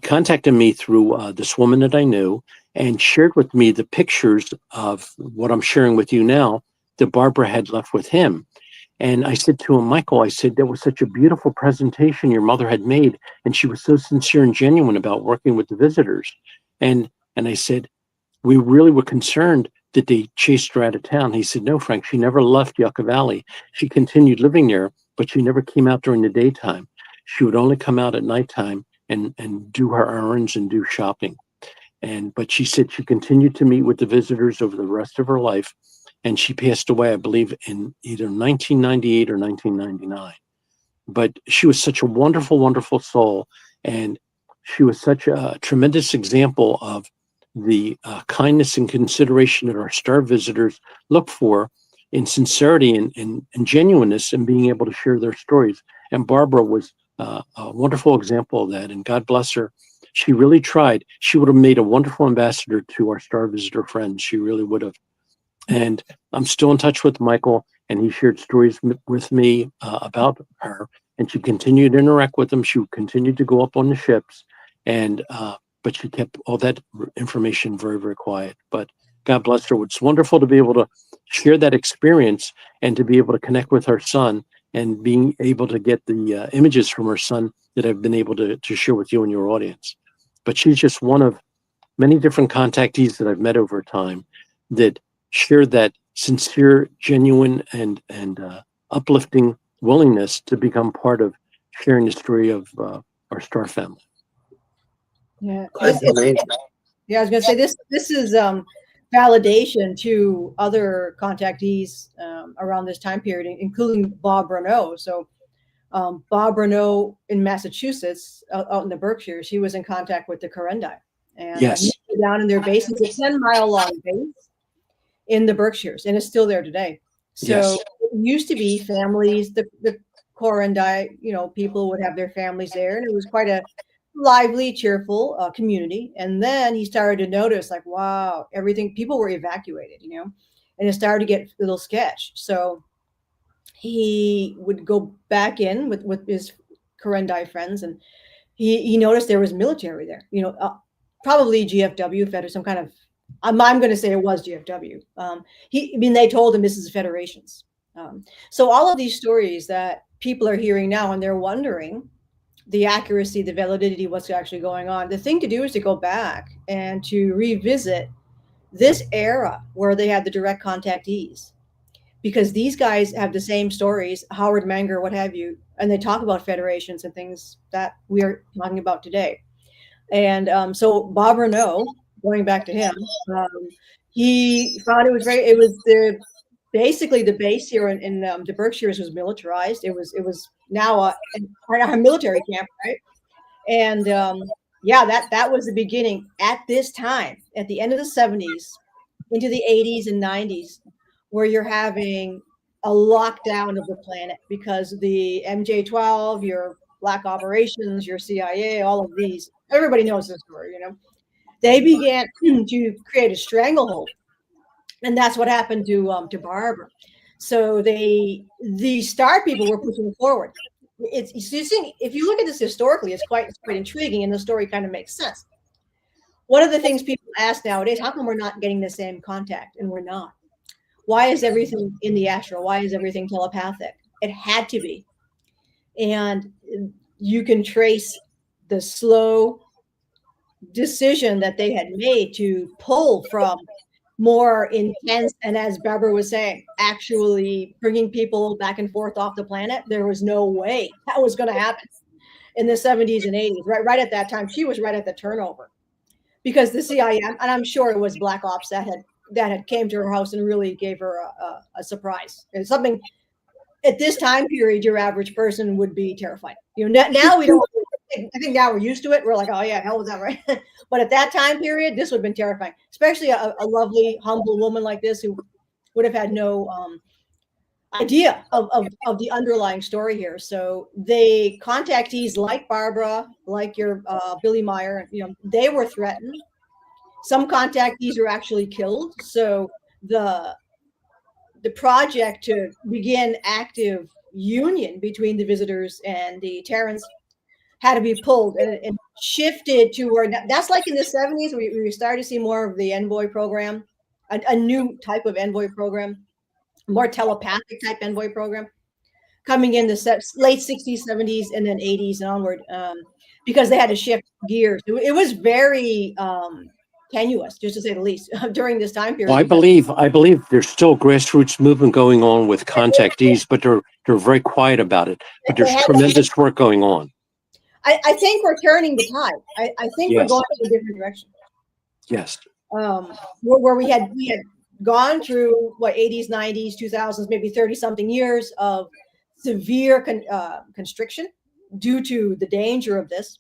Speaker 2: contacted me through this woman that I knew and shared with me the pictures of what I'm sharing with you now that Barbara had left with him. And I said to him, Michael, I said, that was such a beautiful presentation your mother had made. And she was so sincere and genuine about working with the visitors. And I said, we really were concerned that they chased her out of town. He said, no, Frank, she never left Yucca Valley. She continued living there, but she never came out during the daytime. She would only come out at nighttime and do her errands and do shopping. But she said she continued to meet with the visitors over the rest of her life. And she passed away, I believe, in either 1998 or 1999. But she was such a wonderful, wonderful soul. And she was such a tremendous example of the kindness and consideration that our star visitors look for in sincerity and genuineness and being able to share their stories. And Barbara was a wonderful example of that. And God bless her. She really tried. She would have made a wonderful ambassador to our star visitor friends. She really would have. And I'm still in touch with Michael, and he shared stories with me about her. And she continued to interact with them. She continued to go up on the ships, and but she kept all that information very, very quiet. But God bless her. It's wonderful to be able to share that experience and to be able to connect with her son and being able to get the images from her son that I've been able to share with you and your audience. But she's just one of many different contactees that I've met over time that share that sincere, genuine, and uplifting willingness to become part of sharing the story of our star family.
Speaker 3: Yeah,
Speaker 1: That's amazing.
Speaker 3: yeah. I was going to say this is validation to other contactees around this time period, including Bob Renault. So Bob Renault in Massachusetts, out in the Berkshires, he was in contact with the Corendi, and
Speaker 2: Yes.
Speaker 3: down in their base. It's a 10-mile long base in the Berkshires, and it's still there today. So
Speaker 2: Yes.
Speaker 3: it used to be families, the Corendi, people would have their families there, and it was quite a lively, cheerful community. And then he started to notice, like, wow, people were evacuated, and it started to get a little sketch. So he would go back in with his Corendi friends, and he noticed there was military there, probably GFW Fed or some kind of, I'm going to say it was GFW. They told him this is Federations. So all of these stories that people are hearing now, and they're wondering the accuracy, the validity, what's actually going on. The thing to do is to go back and to revisit this era where they had the direct contactees, because these guys have the same stories, Howard Menger, what have you, and they talk about Federations and things that we are talking about today. And so Bob Renault, going back to him, he found it was basically the base here in the Berkshires was militarized. It was now a military camp, right? And that was the beginning at this time, at the end of the 70s, into the 80s and 90s, where you're having a lockdown of the planet because the MJ-12, your black operations, your CIA, all of these, everybody knows this story, They began to create a stranglehold, and that's what happened to Barbara. So the star people were pushing forward. If you look at this historically, it's quite intriguing, and the story kind of makes sense. One of the things people ask nowadays, how come we're not getting the same contact? And we're not. Why is everything in the astral? Why is everything telepathic? It had to be. And you can trace the slow decision that they had made to pull from more intense, and as Barbara was saying, actually bringing people back and forth off the planet. There was no way that was going to happen in the 70s and 80s. Right at that time, she was right at the turnover, because the CIA, and I'm sure it was Black Ops that had came to her house and really gave her a surprise. And something at this time period, your average person would be terrified. Now we don't. I think now we're used to it. We're like, oh yeah, hell was that, right? But at that time period, this would have been terrifying, especially a lovely, humble woman like this who would have had no idea of the underlying story here. So they contactees like Barbara, like your Billy Meyer, they were threatened. Some contactees were actually killed. So the project to begin active union between the visitors and the Terrans had to be pulled and shifted to where that's like in the 70s, we started to see more of the envoy program, a new type of envoy program, more telepathic type envoy program. coming in the late 60s, 70s, and then 80s and onward, because they had to shift gears. It was very tenuous, just to say the least, during this time period.
Speaker 2: Well, I believe there's still grassroots movement going on with contactees, but they're very quiet about it. But there's tremendous work going on.
Speaker 3: I think we're turning the tide. I think we're going in a different direction.
Speaker 2: Yes.
Speaker 3: Where we had gone through 80s, 90s, 2000s, maybe 30 something years of severe constriction due to the danger of this.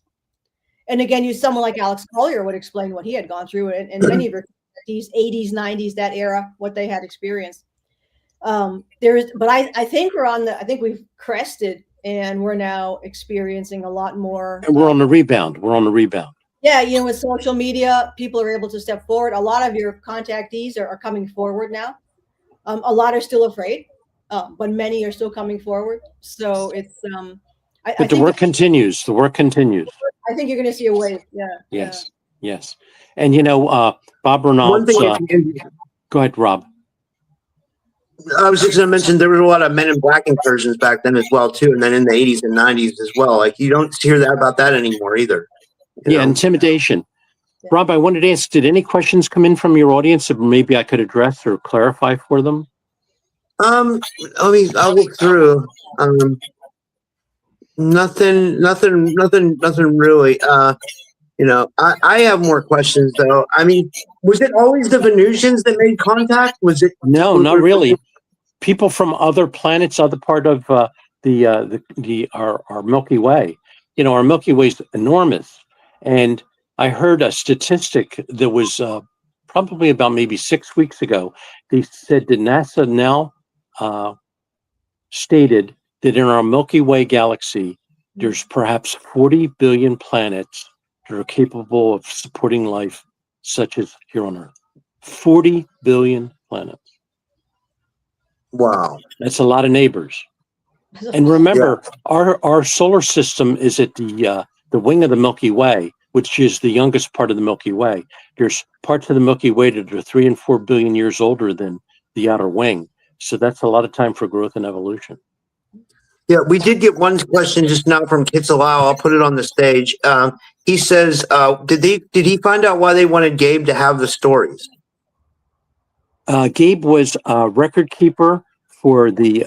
Speaker 3: And again, someone like Alex Collier would explain what he had gone through and many of these 80s, 90s, that era, what they had experienced. But I think I think we've crested, and we're now experiencing a lot more.
Speaker 2: And we're on the rebound.
Speaker 3: Yeah, with social media, people are able to step forward. A lot of your contactees are coming forward now. A lot are still afraid, but many are still coming forward. So it's
Speaker 2: but the work continues. The work continues.
Speaker 3: I think you're going to see a wave. Yeah.
Speaker 2: Yes. Yeah. Yes. And Bob Reynolds. Go ahead, Rob.
Speaker 1: I was just going to mention there were a lot of Men in Black incursions back then as well too, and then in the 80s and 90s as well. Like you don't hear that about that anymore either.
Speaker 2: You know? Intimidation. Yeah. Rob, I wanted to ask: did any questions come in from your audience that maybe I could address or clarify for them?
Speaker 1: I'll look through. Nothing really. I have more questions though. I mean, was it always the Venusians that made contact? Was it?
Speaker 2: No, not really. People from other planets, other part of our Milky Way. Our Milky Way is enormous, and I heard a statistic that was probably about maybe 6 weeks ago. They said that NASA now stated that in our Milky Way galaxy, there's perhaps 40 billion planets that are capable of supporting life, such as here on Earth. 40 billion planets.
Speaker 1: Wow.
Speaker 2: That's a lot of neighbors. And remember, our solar system is at the wing of the Milky Way, which is the youngest part of the Milky Way. There's parts of the Milky Way that are 3 and 4 billion years older than the outer wing. So that's a lot of time for growth and evolution.
Speaker 1: Yeah, we did get one question just now from Kitsalau. I'll put it on the stage. He says, did he find out why they wanted Gabe to have the stories?
Speaker 2: Gabe was a record keeper for the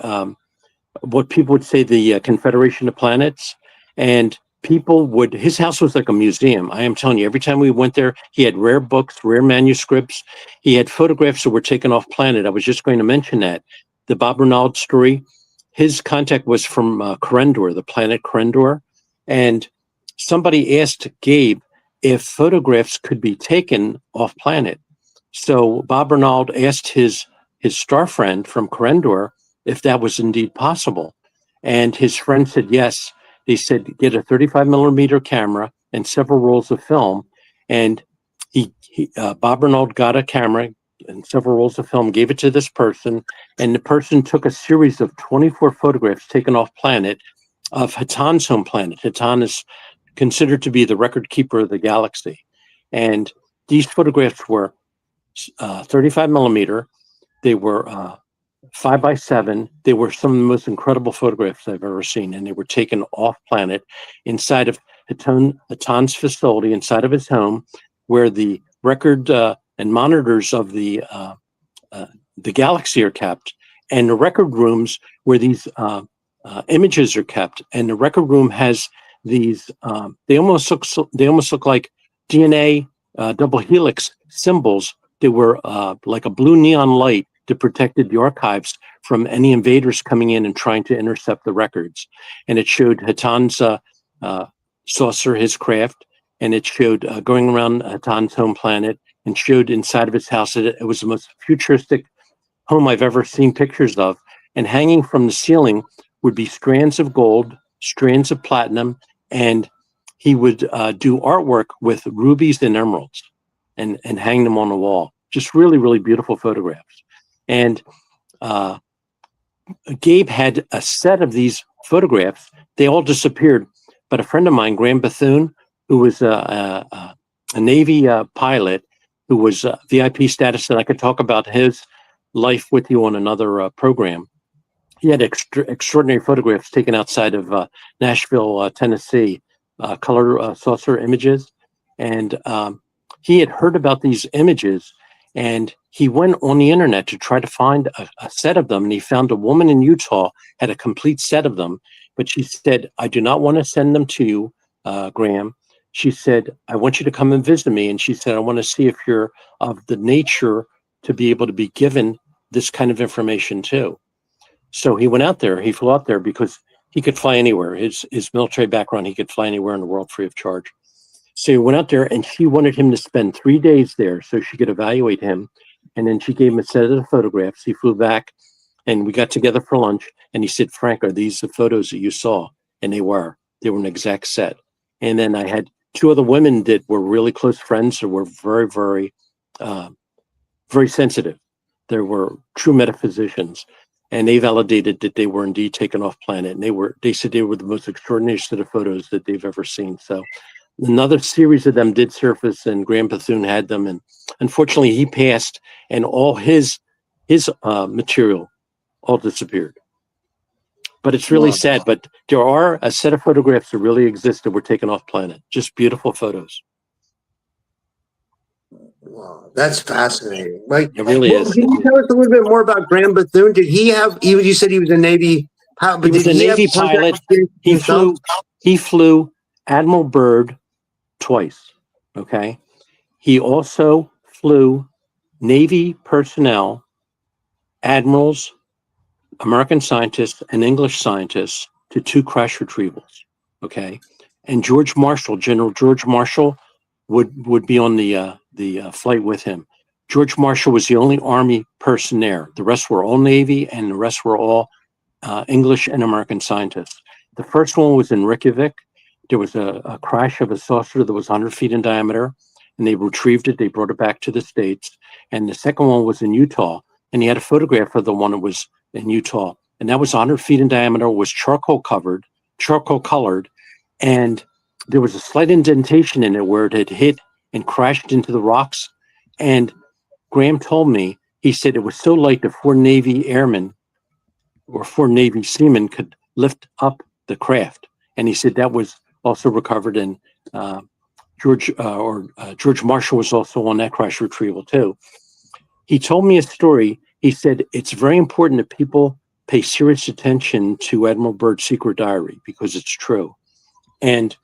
Speaker 2: what people would say the Confederation of Planets, and his house was like a museum. I am telling you, every time we went there, he had rare books, rare manuscripts. He had photographs that were taken off planet. I was just going to mention that. The Bob Reynolds story, his contact was from Corendor, the planet Corendor. And somebody asked Gabe if photographs could be taken off planet. So Bob Reynolds asked his star friend from Corendor if that was indeed possible. And his friend said yes. They said, get a 35 millimeter camera and several rolls of film. And Bob Reynolds got a camera and several rolls of film, gave it to this person. And the person took a series of 24 photographs taken off planet of Hatan's home planet. Hatan is considered to be the record keeper of the galaxy. And these photographs were 35 millimeter. They were 5x7. They were some of the most incredible photographs I've ever seen, and they were taken off planet inside of Hatan's facility, inside of his home, where the record and monitors of the galaxy are kept, and the record rooms where these images are kept. And the record room has these. They almost look like DNA double helix symbols. They were like a blue neon light that protected the archives from any invaders coming in and trying to intercept the records. And it showed Hatan's saucer, his craft, and it showed going around Hatan's home planet, and showed inside of his house that it was the most futuristic home I've ever seen pictures of. And hanging from the ceiling would be strands of gold, strands of platinum, and he would do artwork with rubies and emeralds and hang them on the wall. Just really, really beautiful photographs. And Gabe had a set of these photographs. They all disappeared. But a friend of mine, Graham Bethune, who was a Navy pilot, who was VIP status, and I could talk about his life with you on another program. he had extraordinary photographs taken outside of Nashville, Tennessee, color saucer images. And he had heard about these images, and he went on the internet to try to find a set of them. And he found a woman in Utah had a complete set of them. But she said, I do not want to send them to you, Graham. She said, I want you to come and visit me. And she said, I want to see if you're of the nature to be able to be given this kind of information too. So he went out there, he flew out there because he could fly anywhere. His military background, he could fly anywhere in the world free of charge. So he went out there and she wanted him to spend 3 days there so she could evaluate him. And then she gave him a set of the photographs. He flew back and we got together for lunch. And he said, Frank, are these the photos that you saw? And they were an exact set. And then I had 2 other women that were really close friends who were very, very, very sensitive. They were true metaphysicians. And they validated that they were indeed taken off planet. And they said they were the most extraordinary set of photos that they've ever seen. So another series of them did surface, and Graham Bethune had them. And unfortunately, he passed, and all his material all disappeared. But it's really sad. But there are a set of photographs that really exist that were taken off planet. Just beautiful photos.
Speaker 1: Wow, that's fascinating. Like,
Speaker 2: it really is.
Speaker 1: Can you tell us a little bit more about Graham Bethune? Did he have? You said he was a Navy pilot.
Speaker 2: He was a Navy pilot. He flew Admiral Byrd twice. Okay. He also flew Navy personnel, admirals, American scientists, and English scientists to 2 crash retrievals. Okay. And General George Marshall would be on the flight with him. George Marshall was the only Army person there. The rest were all Navy, and the rest were all English and American scientists. The first one was in Reykjavik. There was a crash of a saucer that was 100 feet in diameter, and they retrieved it. They brought it back to the States. And the second one was in Utah, and he had a photograph of the one that was in Utah, and that was 100 feet in diameter, was charcoal colored, and there was a slight indentation in it where it had hit and crashed into the rocks. And Graham told me, he said it was so light that 4 Navy airmen or 4 Navy seamen could lift up the craft. And he said that was also recovered, and George Marshall was also on that crash retrieval too. He told me a story. He said it's very important that people pay serious attention to Admiral Byrd's secret diary because it's true. And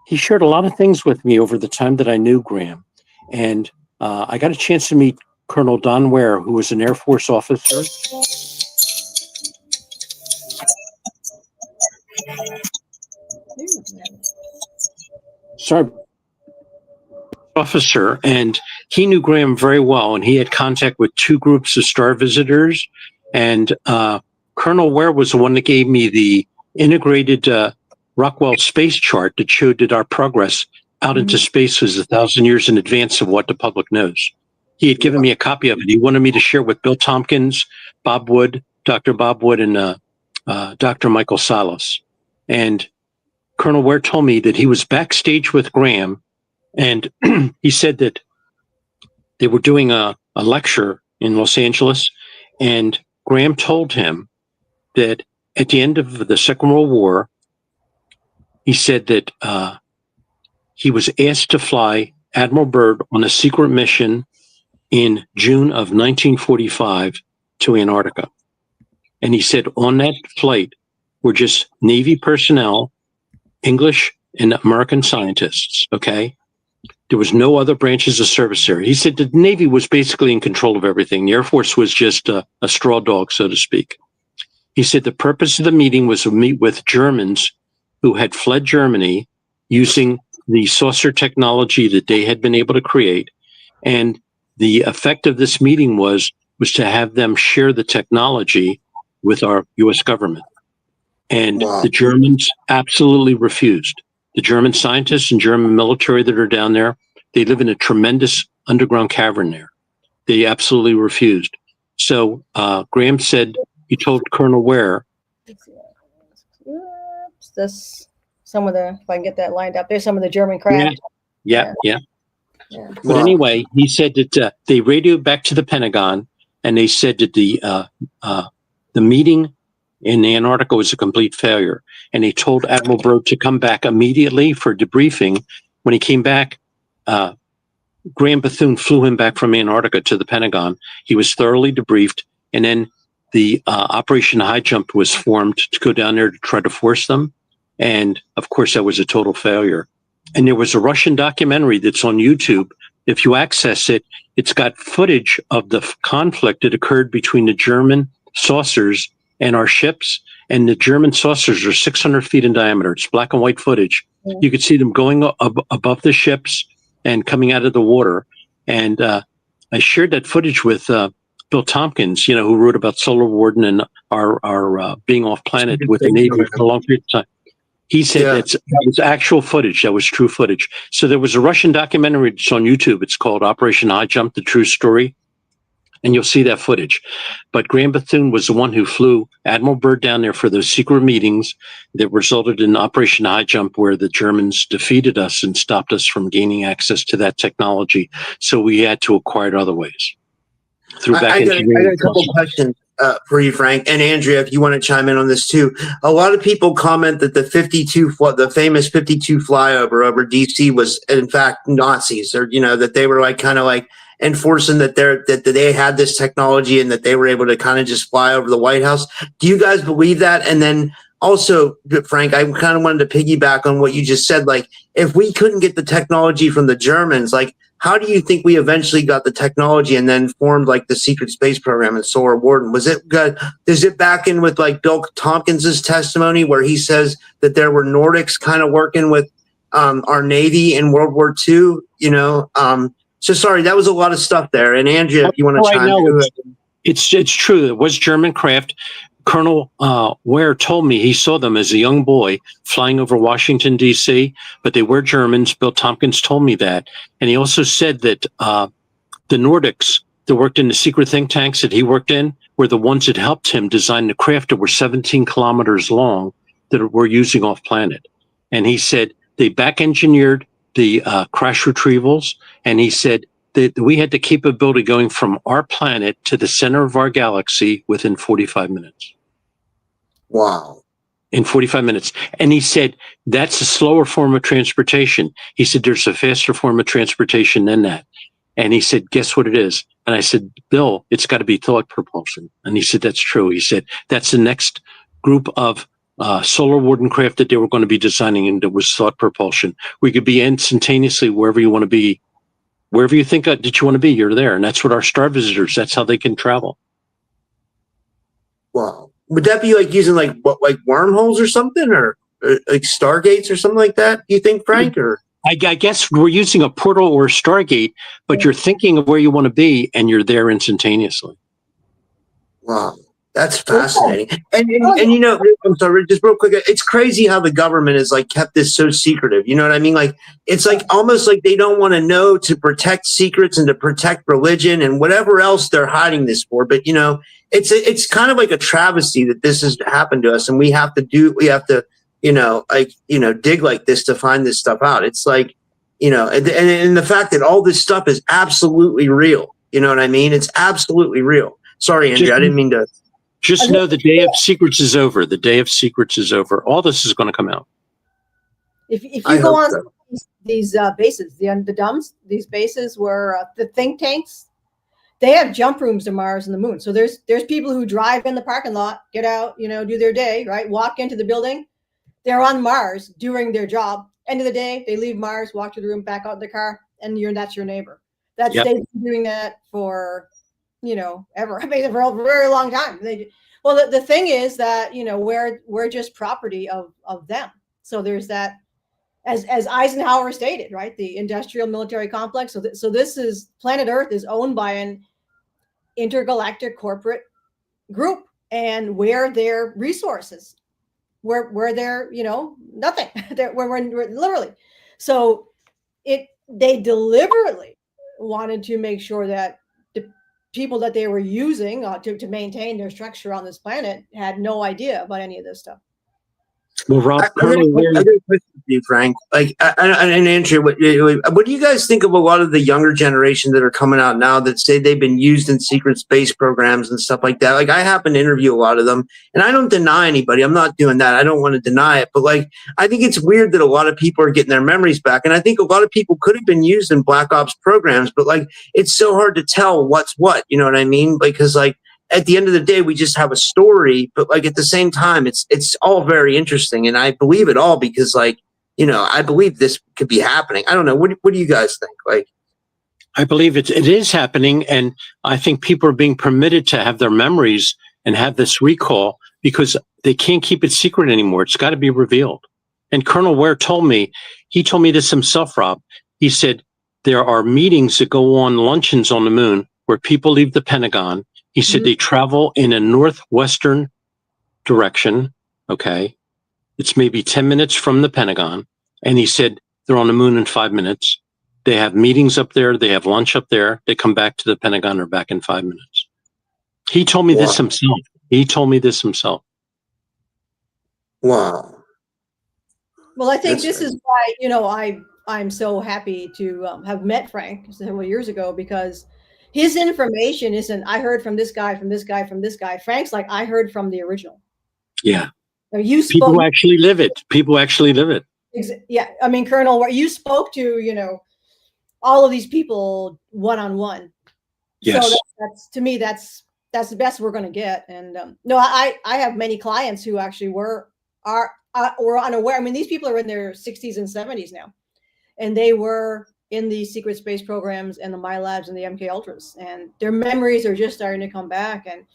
Speaker 2: he shared a lot of things with me over the time that I knew Graham. And I got a chance to meet Colonel Don Ware, who was an Air Force officer. Officer, and he knew Graham very well, and he had contact with 2 groups of star visitors. And Colonel Ware was the one that gave me the integrated Rockwell space chart that showed that our progress out into space was 1,000 years in advance of what the public knows. He had given me a copy of it. He wanted me to share with Bill Tompkins, Bob Wood, Dr. Bob Wood, and Dr. Michael Salas. And Colonel Ware told me that he was backstage with Graham, and he said that they were doing a lecture in Los Angeles, and Graham told him that at the end of the Second World War, he said that he was asked to fly Admiral Byrd on a secret mission in June of 1945 to Antarctica. And he said on that flight were just Navy personnel, English and American scientists, okay? There was no other branches of service there. He said the Navy was basically in control of everything. The Air Force was just a straw dog, so to speak. He said the purpose of the meeting was to meet with Germans who had fled Germany using the saucer technology that they had been able to create. And the effect of this meeting was to have them share the technology with our U.S. government. And the Germans absolutely refused. The German scientists and German military that are down there, they live in a tremendous underground cavern there. They absolutely refused. So Graham said, he told Colonel Ware.
Speaker 3: This some of the, if I can get that lined up, there's some of the German craft.
Speaker 2: Yeah. But anyway, he said that they radioed back to the Pentagon, and they said that the meeting in Antarctica was a complete failure. And he told Admiral Byrd to come back immediately for debriefing. When he came back, Graham Bethune flew him back from Antarctica to the Pentagon. He was thoroughly debriefed. And then the Operation High Jump was formed to go down there to try to force them. And of course, that was a total failure. And there was a Russian documentary that's on YouTube. If you access it, it's got footage of the conflict that occurred between the German saucers and our ships. And the German saucers are 600 feet in diameter. It's black and white footage. You could see them going above the ships and coming out of the water. And I shared that footage with Bill Tompkins, who wrote about Solar Warden and our being off planet with the Navy for a long period of time. He said that was actual footage. That was true footage. So there was a Russian documentary that's on YouTube. It's called Operation High Jump, The True Story. And you'll see that footage. But Graham Bethune was the one who flew Admiral Byrd down there for those secret meetings that resulted in Operation High Jump, where the Germans defeated us and stopped us from gaining access to that technology. So we had to acquire it other ways.
Speaker 1: I got a couple questions for you, Frank, and Andrea, if you want to chime in on this too. A lot of people comment that the famous 52 flyover over DC was in fact Nazis, or that they were kind of enforcing that they had this technology and that they were able to kind of just fly over the White House. Do you guys believe that? And then also, Frank, I kind of wanted to piggyback on what you just said. If we couldn't get the technology from the Germans, how do you think we eventually got the technology and then formed the secret space program and Solar Warden? Was it good? Is it back in with Bill Tompkins's testimony where he says that there were Nordics kind of working with our Navy in World War II? So sorry, that was a lot of stuff there. And Andrea, if you want to chime in.
Speaker 2: It's true. It was German craft. Colonel Ware told me he saw them as a young boy flying over Washington, D.C., but they were Germans. Bill Tompkins told me that. And he also said that the Nordics that worked in the secret think tanks that he worked in were the ones that helped him design the craft that were 17 kilometers long that we're using off planet. And he said they back engineered the crash retrievals. And he said that we had the capability going from our planet to the center of our galaxy within 45 minutes.
Speaker 1: Wow.
Speaker 2: In 45 minutes. And he said, that's a slower form of transportation. He said, there's a faster form of transportation than that. And he said, guess what it is? And I said, Bill, it's got to be thought propulsion. And he said, that's true. He said, that's the next group of Solar Warden craft that they were going to be designing, and it was thought propulsion. We could be instantaneously wherever you want to be. Wherever you think that you want to be, you're there. And that's what our star visitors, that's how they can travel.
Speaker 1: Wow. Would that be using wormholes or something, or stargates or something like that? Do you think, Frank? Or
Speaker 2: I guess we're using a portal or a stargate, but you're thinking of where you want to be and you're there instantaneously.
Speaker 1: Wow. That's fascinating. And I'm sorry, just real quick. It's crazy how the government has kept this so secretive. You know what I mean? It's almost like they don't want to know to protect secrets and to protect religion and whatever else they're hiding this for. But it's kind of like a travesty that this has happened to us, and we have to dig like this to find this stuff out. It's and the fact that all this stuff is absolutely real. You know what I mean? It's absolutely real. Sorry, Andrea, I didn't mean to.
Speaker 2: Just know the day of secrets is over. The day of secrets is over. All this is going to come out.
Speaker 3: If you go on these bases, the dumps, these bases where the think tanks, they have jump rooms to Mars and the Moon. So there's people who drive in the parking lot, get out, do their day, right? Walk into the building. They're on Mars doing their job. End of the day, they leave Mars, walk to the room, back out in the car, and that's your neighbor. They've been doing that for ever. I mean, for a very long time. The thing is that, we're just property of them. So there's that, as Eisenhower stated, right? The industrial military complex. So this is, planet Earth is owned by an intergalactic corporate group, and where their resources, where they're, nothing. We're literally. So they deliberately wanted to make sure that people that they were using to maintain their structure on this planet had no idea about any of this stuff.
Speaker 2: Well, Rob,
Speaker 1: I got a question for you, Frank. Like, and Andrea, what do you guys think of a lot of the younger generation that are coming out now that say they've been used in secret space programs and stuff like that? Like, I happen to interview a lot of them, and I don't deny anybody. I'm not doing that. I don't want to deny it, but like, I think it's weird that a lot of people are getting their memories back, and I think a lot of people could have been used in black ops programs, but like, it's so hard to tell what's what. You know what I mean? Because like, at the end of the day, we just have a story, but like at the same time, it's all very interesting, and I believe it all because, like, you know, I believe this could be happening. I don't know. What do you guys think? Like,
Speaker 2: I believe it is happening, and I think people are being permitted to have their memories and have this recall because they can't keep it secret anymore. It's got to be revealed. And Colonel Ware told me this himself, Rob. He said there are meetings that go on, luncheons on the moon, where people leave the Pentagon. He said they travel in a northwestern direction, okay? It's maybe 10 minutes from the Pentagon. And he said they're on the moon in 5 minutes. They have meetings up there. They have lunch up there. They come back to the Pentagon or back in 5 minutes. He told me this himself. He told me this himself.
Speaker 1: Wow.
Speaker 3: Well, I think this is why, you know, I'm so happy to have met Frank several years ago, because his information isn't, I heard from this guy, from this guy, from this guy. Frank's like, I heard from the original.
Speaker 2: Yeah.
Speaker 3: You spoke.
Speaker 2: People actually live it. People actually live it.
Speaker 3: Yeah. I mean, Colonel, you spoke to, you know, all of these people one-on-one.
Speaker 2: Yes.
Speaker 3: So that's to me, that's the best we're going to get. And no, I have many clients who actually were unaware. I mean, these people are in their 60s and 70s now, and they were in the secret space programs and the MyLabs and the MK Ultras, and their memories are just starting to come back, and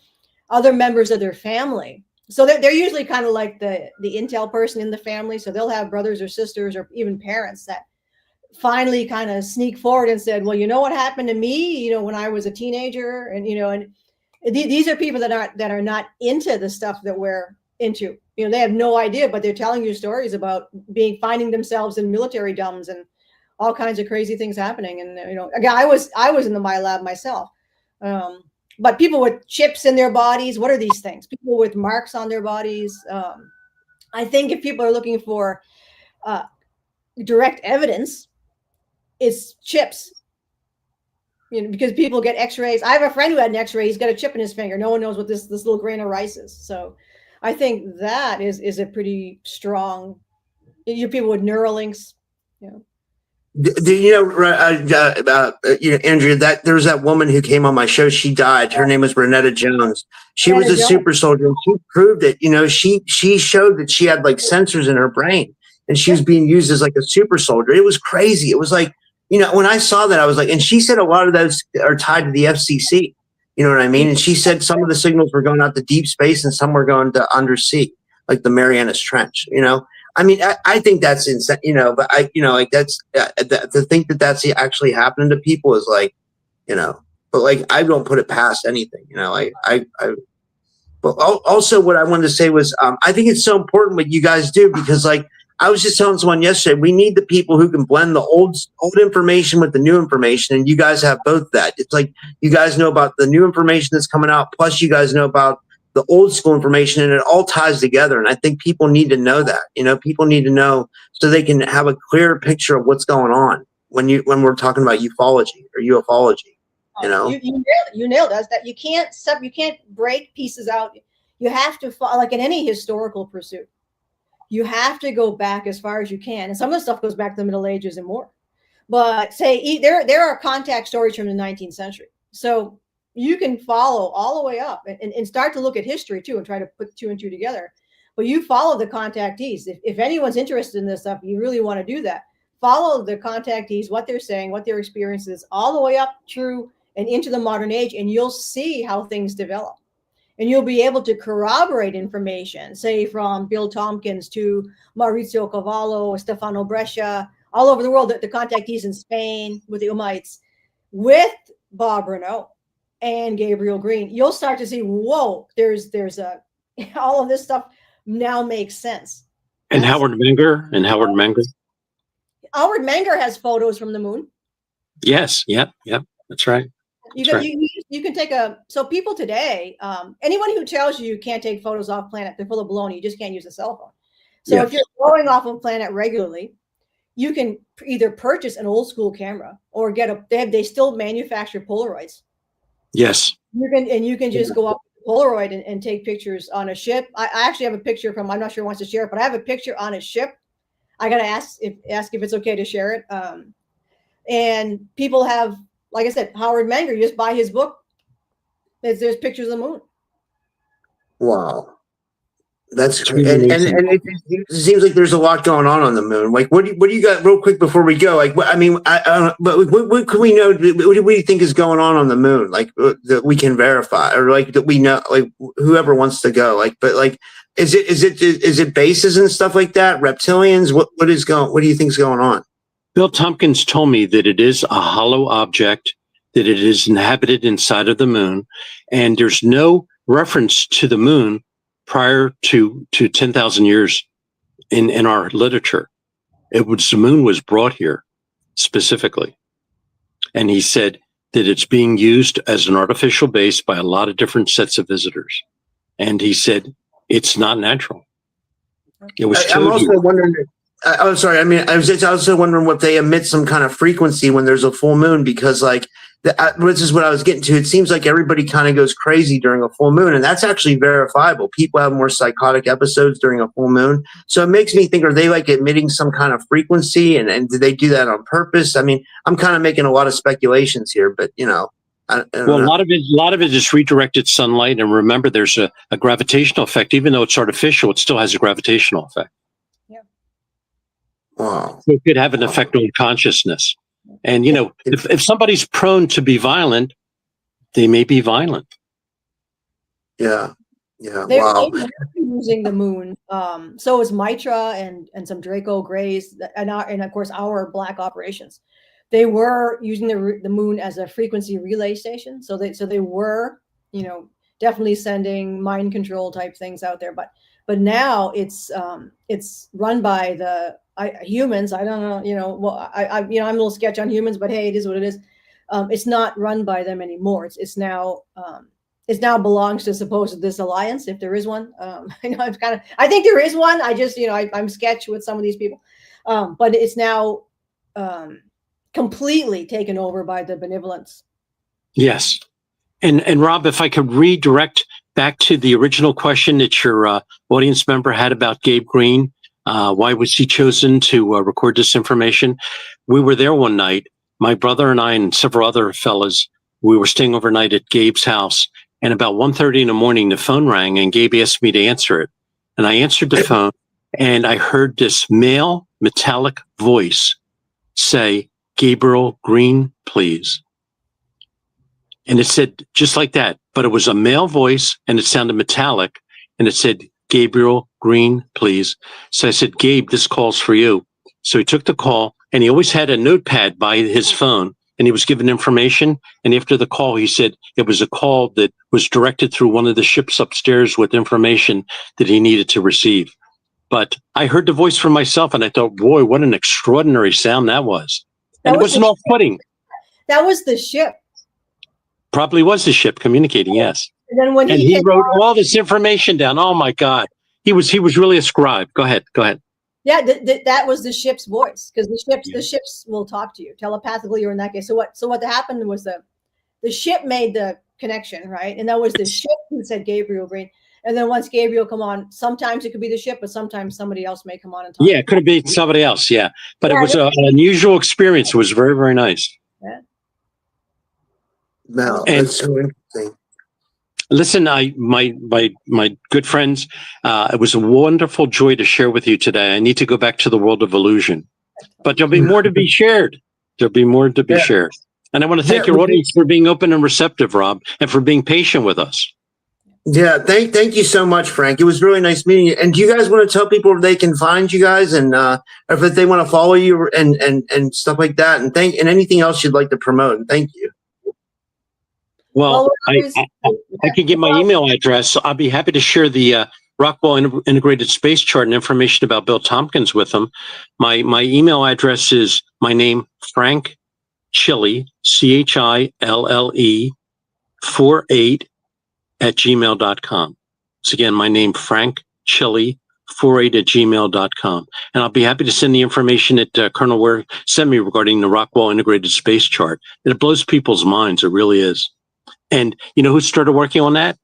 Speaker 3: other members of their family. So they're usually kind of like the intel person in the family. So they'll have brothers or sisters or even parents that finally kind of sneak forward and said, well, you know what happened to me, you know, when I was a teenager, and, you know, and these are people that are not into the stuff that we're into. You know, they have no idea, but they're telling you stories about finding themselves in military dumbs and all kinds of crazy things happening. And, you know, again, I was in the MyLab myself. But people with chips in their bodies, what are these things? People with marks on their bodies. I think if people are looking for direct evidence, it's chips. You know, because people get x-rays. I have a friend who had an x-ray. He's got a chip in his finger. No one knows what this little grain of rice is. So I think that is a pretty strong, you people with Neuralinks, you know.
Speaker 1: You know, Andrea, that there was that woman who came on my show. She died. Her name was Renetta Jones. She was a super soldier, and she proved it. You know, she showed that she had like sensors in her brain, and she was being used as like a super soldier. It was crazy. It was like, you know, when I saw that, I was like, and she said a lot of those are tied to the FCC. You know what I mean? And she said some of the signals were going out to deep space and some were going to undersea, like the Marianas Trench. You know. I mean, I think that's insane, you know, but like that's to think that that's actually happening to people is like, you know, but like, I don't put it past anything, you know, but also what I wanted to say was, I think it's so important what you guys do, because like, I was just telling someone yesterday, we need the people who can blend the old information with the new information. And you guys have both that. It's like, you guys know about the new information that's coming out. Plus you guys know about the old school information, and it all ties together. And I think people need to know that, you know, people need to know so they can have a clear picture of what's going on when we're talking about ufology or ufology, you know.
Speaker 3: You nailed us that you can't break pieces out. You have to follow, like in any historical pursuit, you have to go back as far as you can. And some of the stuff goes back to the Middle Ages and more. But say there are contact stories from the 19th century. So you can follow all the way up and start to look at history too and try to put two and two together. But you follow the contactees. If anyone's interested in this stuff, you really want to do that. Follow the contactees, what they're saying, what their experience is, all the way up through and into the modern age, and you'll see how things develop. And you'll be able to corroborate information, say from Bill Tompkins to Maurizio Cavallo, Stefano Brescia, all over the world, the contactees in Spain with the Umayyads, with Bob Renault and Gabriel Green. You'll start to see, whoa, there's all of this stuff now makes sense.
Speaker 2: And Howard Menger.
Speaker 3: Howard Menger has photos from the moon.
Speaker 2: Yes. Yep. That's right.
Speaker 3: You can take so people today, anyone who tells you can't take photos off planet, they're full of baloney. You just can't use a cell phone. So
Speaker 2: Yeah.
Speaker 3: if you're going off of planet regularly, you can either purchase an old school camera or get they still manufacture Polaroids.
Speaker 2: Yes.
Speaker 3: You can just go up with Polaroid and take pictures on a ship. I actually have a picture from, I'm not sure who wants to share it, but I have a picture on a ship. I got to ask if it's okay to share it. And people have, like I said, Howard Menger, you just buy his book. There's pictures of the moon.
Speaker 1: Wow. That's
Speaker 2: It's
Speaker 1: great.
Speaker 2: really
Speaker 1: And
Speaker 2: amazing.
Speaker 1: it seems like there's a lot going on the moon. Like, what do you got real quick before we go? Like, I mean, I don't know, but what can we know? What do you think is going on the moon? Like, that we can verify, or like that we know, like whoever wants to go. Like, but like, is it bases and stuff like that? Reptilians? What do you think is going on?
Speaker 2: Bill Tompkins told me that it is a hollow object, that it is inhabited inside of the moon, and there's no reference to the moon prior to 10,000 years in our literature. The moon was brought here specifically. And he said that it's being used as an artificial base by a lot of different sets of visitors. And he said, it's not natural. It was
Speaker 1: I'm also wondering. I'm sorry. I mean, I was also wondering what they emit some kind of frequency when there's a full moon, because like this is what I was getting to. It seems like everybody kind of goes crazy during a full moon, and that's actually verifiable. People have more psychotic episodes during a full moon. So it makes me think, are they like emitting some kind of frequency, and do they do that on purpose? I mean, I'm kind of making a lot of speculations here, but you know. I don't know.
Speaker 2: A lot of it is redirected sunlight, and remember, there's a gravitational effect. Even though it's artificial, it still has a gravitational effect.
Speaker 3: Yeah.
Speaker 1: Wow.
Speaker 2: So it could have an effect on consciousness. And you know, if somebody's prone to be violent, they may be violent.
Speaker 1: Yeah. Yeah.
Speaker 3: They're
Speaker 1: Wow.
Speaker 3: using the moon. So is Mitra and some Draco Grays, and of course our black operations. They were using the moon as a frequency relay station. So they were, you know, definitely sending mind control type things out there. But now it's run by the humans. I don't know, you know. Well, I'm a little sketch on humans, but hey, it is what it is. It's not run by them anymore. It's now belongs to supposed this alliance, if there is one. I know I think there is one. I just, you know, I'm sketch with some of these people, but it's now completely taken over by the benevolence.
Speaker 2: Yes. And Rob, if I could redirect back to the original question that your audience member had about Gabe Green, why was he chosen to record this information? We were there one night, my brother and I and several other fellas. We were staying overnight at Gabe's house, and about 1:30 in the morning, the phone rang, and Gabe asked me to answer it. And I answered the phone, and I heard this male metallic voice say, "Gabriel Green, please." And it said just like that, but it was a male voice and it sounded metallic, and it said, "Gabriel Green, please." So I said, "Gabe, this call's for you." So he took the call, and he always had a notepad by his phone, and he was given information. And after the call, he said it was a call that was directed through one of the ships upstairs with information that he needed to receive. But I heard the voice for myself, and I thought, boy, what an extraordinary sound that was. And it wasn't off-putting.
Speaker 3: That was the ship.
Speaker 2: Probably was the ship communicating, yes.
Speaker 3: And then when
Speaker 2: he wrote all this information down. Oh my God, he was really a scribe. Go ahead.
Speaker 3: Yeah, that was the ship's voice, because the ships will talk to you telepathically, or in that case. So what happened was the ship made the connection, right? And that was the ship who said Gabriel Green. And then once Gabriel come on, sometimes it could be the ship, but sometimes somebody else may come on and talk.
Speaker 2: Yeah, it could have been somebody else. Yeah, but it was an unusual experience. It was very, very nice.
Speaker 3: Yeah.
Speaker 1: No, that's so interesting.
Speaker 2: Listen, my good friends, it was a wonderful joy to share with you today. I need to go back to the world of illusion, but there'll be more to be shared. There'll be more to be shared. And I want to thank your audience for being open and receptive, Rob, and for being patient with us.
Speaker 1: Yeah, thank you so much, Frank. It was really nice meeting you. And do you guys want to tell people where they can find you guys, and if they want to follow you and stuff like that, and anything else you'd like to promote? And thank you.
Speaker 2: Well, I can give my email address. I'll be happy to share the Rockwell Integrated Space Chart and information about Bill Tompkins with them. My email address is my name, Frank Chille, CHILLE 48 @gmail.com. So again, my name, Frank Chille 48@gmail.com. And I'll be happy to send the information that Colonel Ware sent me regarding the Rockwell Integrated Space Chart. It blows people's minds. It really is. And you know who started working on that?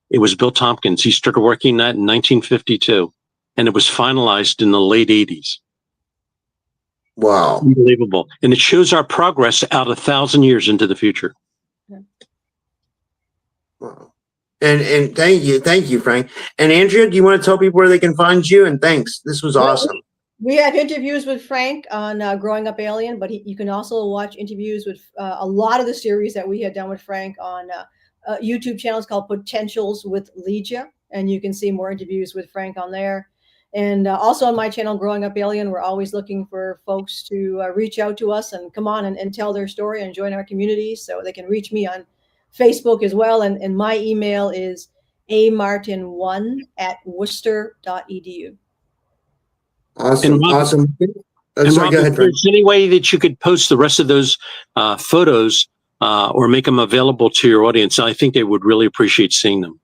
Speaker 2: It was Bill Tompkins. He started working on that in 1952, and it was finalized in the late 80s.
Speaker 1: Wow.
Speaker 2: Unbelievable. And it shows our progress out 1,000 years into the future.
Speaker 1: Wow. And thank you, Frank. And Andrea, do you want to tell people where they can find you? And thanks. This was awesome.
Speaker 3: We have interviews with Frank on Growing Up Alien, but you can also watch interviews with a lot of the series that we had done with Frank on YouTube channels called Potentials with Legia, and you can see more interviews with Frank on there. And also on my channel, Growing Up Alien, we're always looking for folks to reach out to us and come on and tell their story and join our community. So they can reach me on Facebook as well. And my email is amartin1@worcester.edu.
Speaker 1: Awesome.
Speaker 2: And Rob,
Speaker 1: Awesome.
Speaker 2: And
Speaker 1: Sorry,
Speaker 2: Rob,
Speaker 1: go ahead,
Speaker 2: if
Speaker 1: Frank.
Speaker 2: there's any way that you could post the rest of those photos or make them available to your audience, I think they would really appreciate seeing them.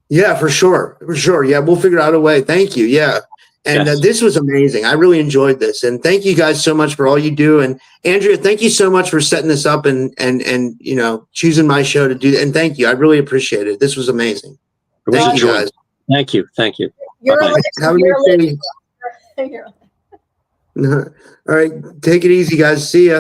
Speaker 1: Yeah, for sure. For sure. Yeah, we'll figure out a way. Thank you. Yeah. And
Speaker 2: Yes.
Speaker 1: this was amazing. I really enjoyed this. And thank you guys so much for all you do. And Andrea, thank you so much for setting this up and you know, choosing my show to do that. And thank you. I really appreciate it. This was amazing.
Speaker 2: It was
Speaker 1: Thank you,
Speaker 2: enjoyable.
Speaker 1: guys.
Speaker 2: Thank you. Thank you.
Speaker 3: You're
Speaker 2: Bye-bye.
Speaker 1: Have a nice day.
Speaker 3: You're
Speaker 1: All right. Take it easy, guys. See ya.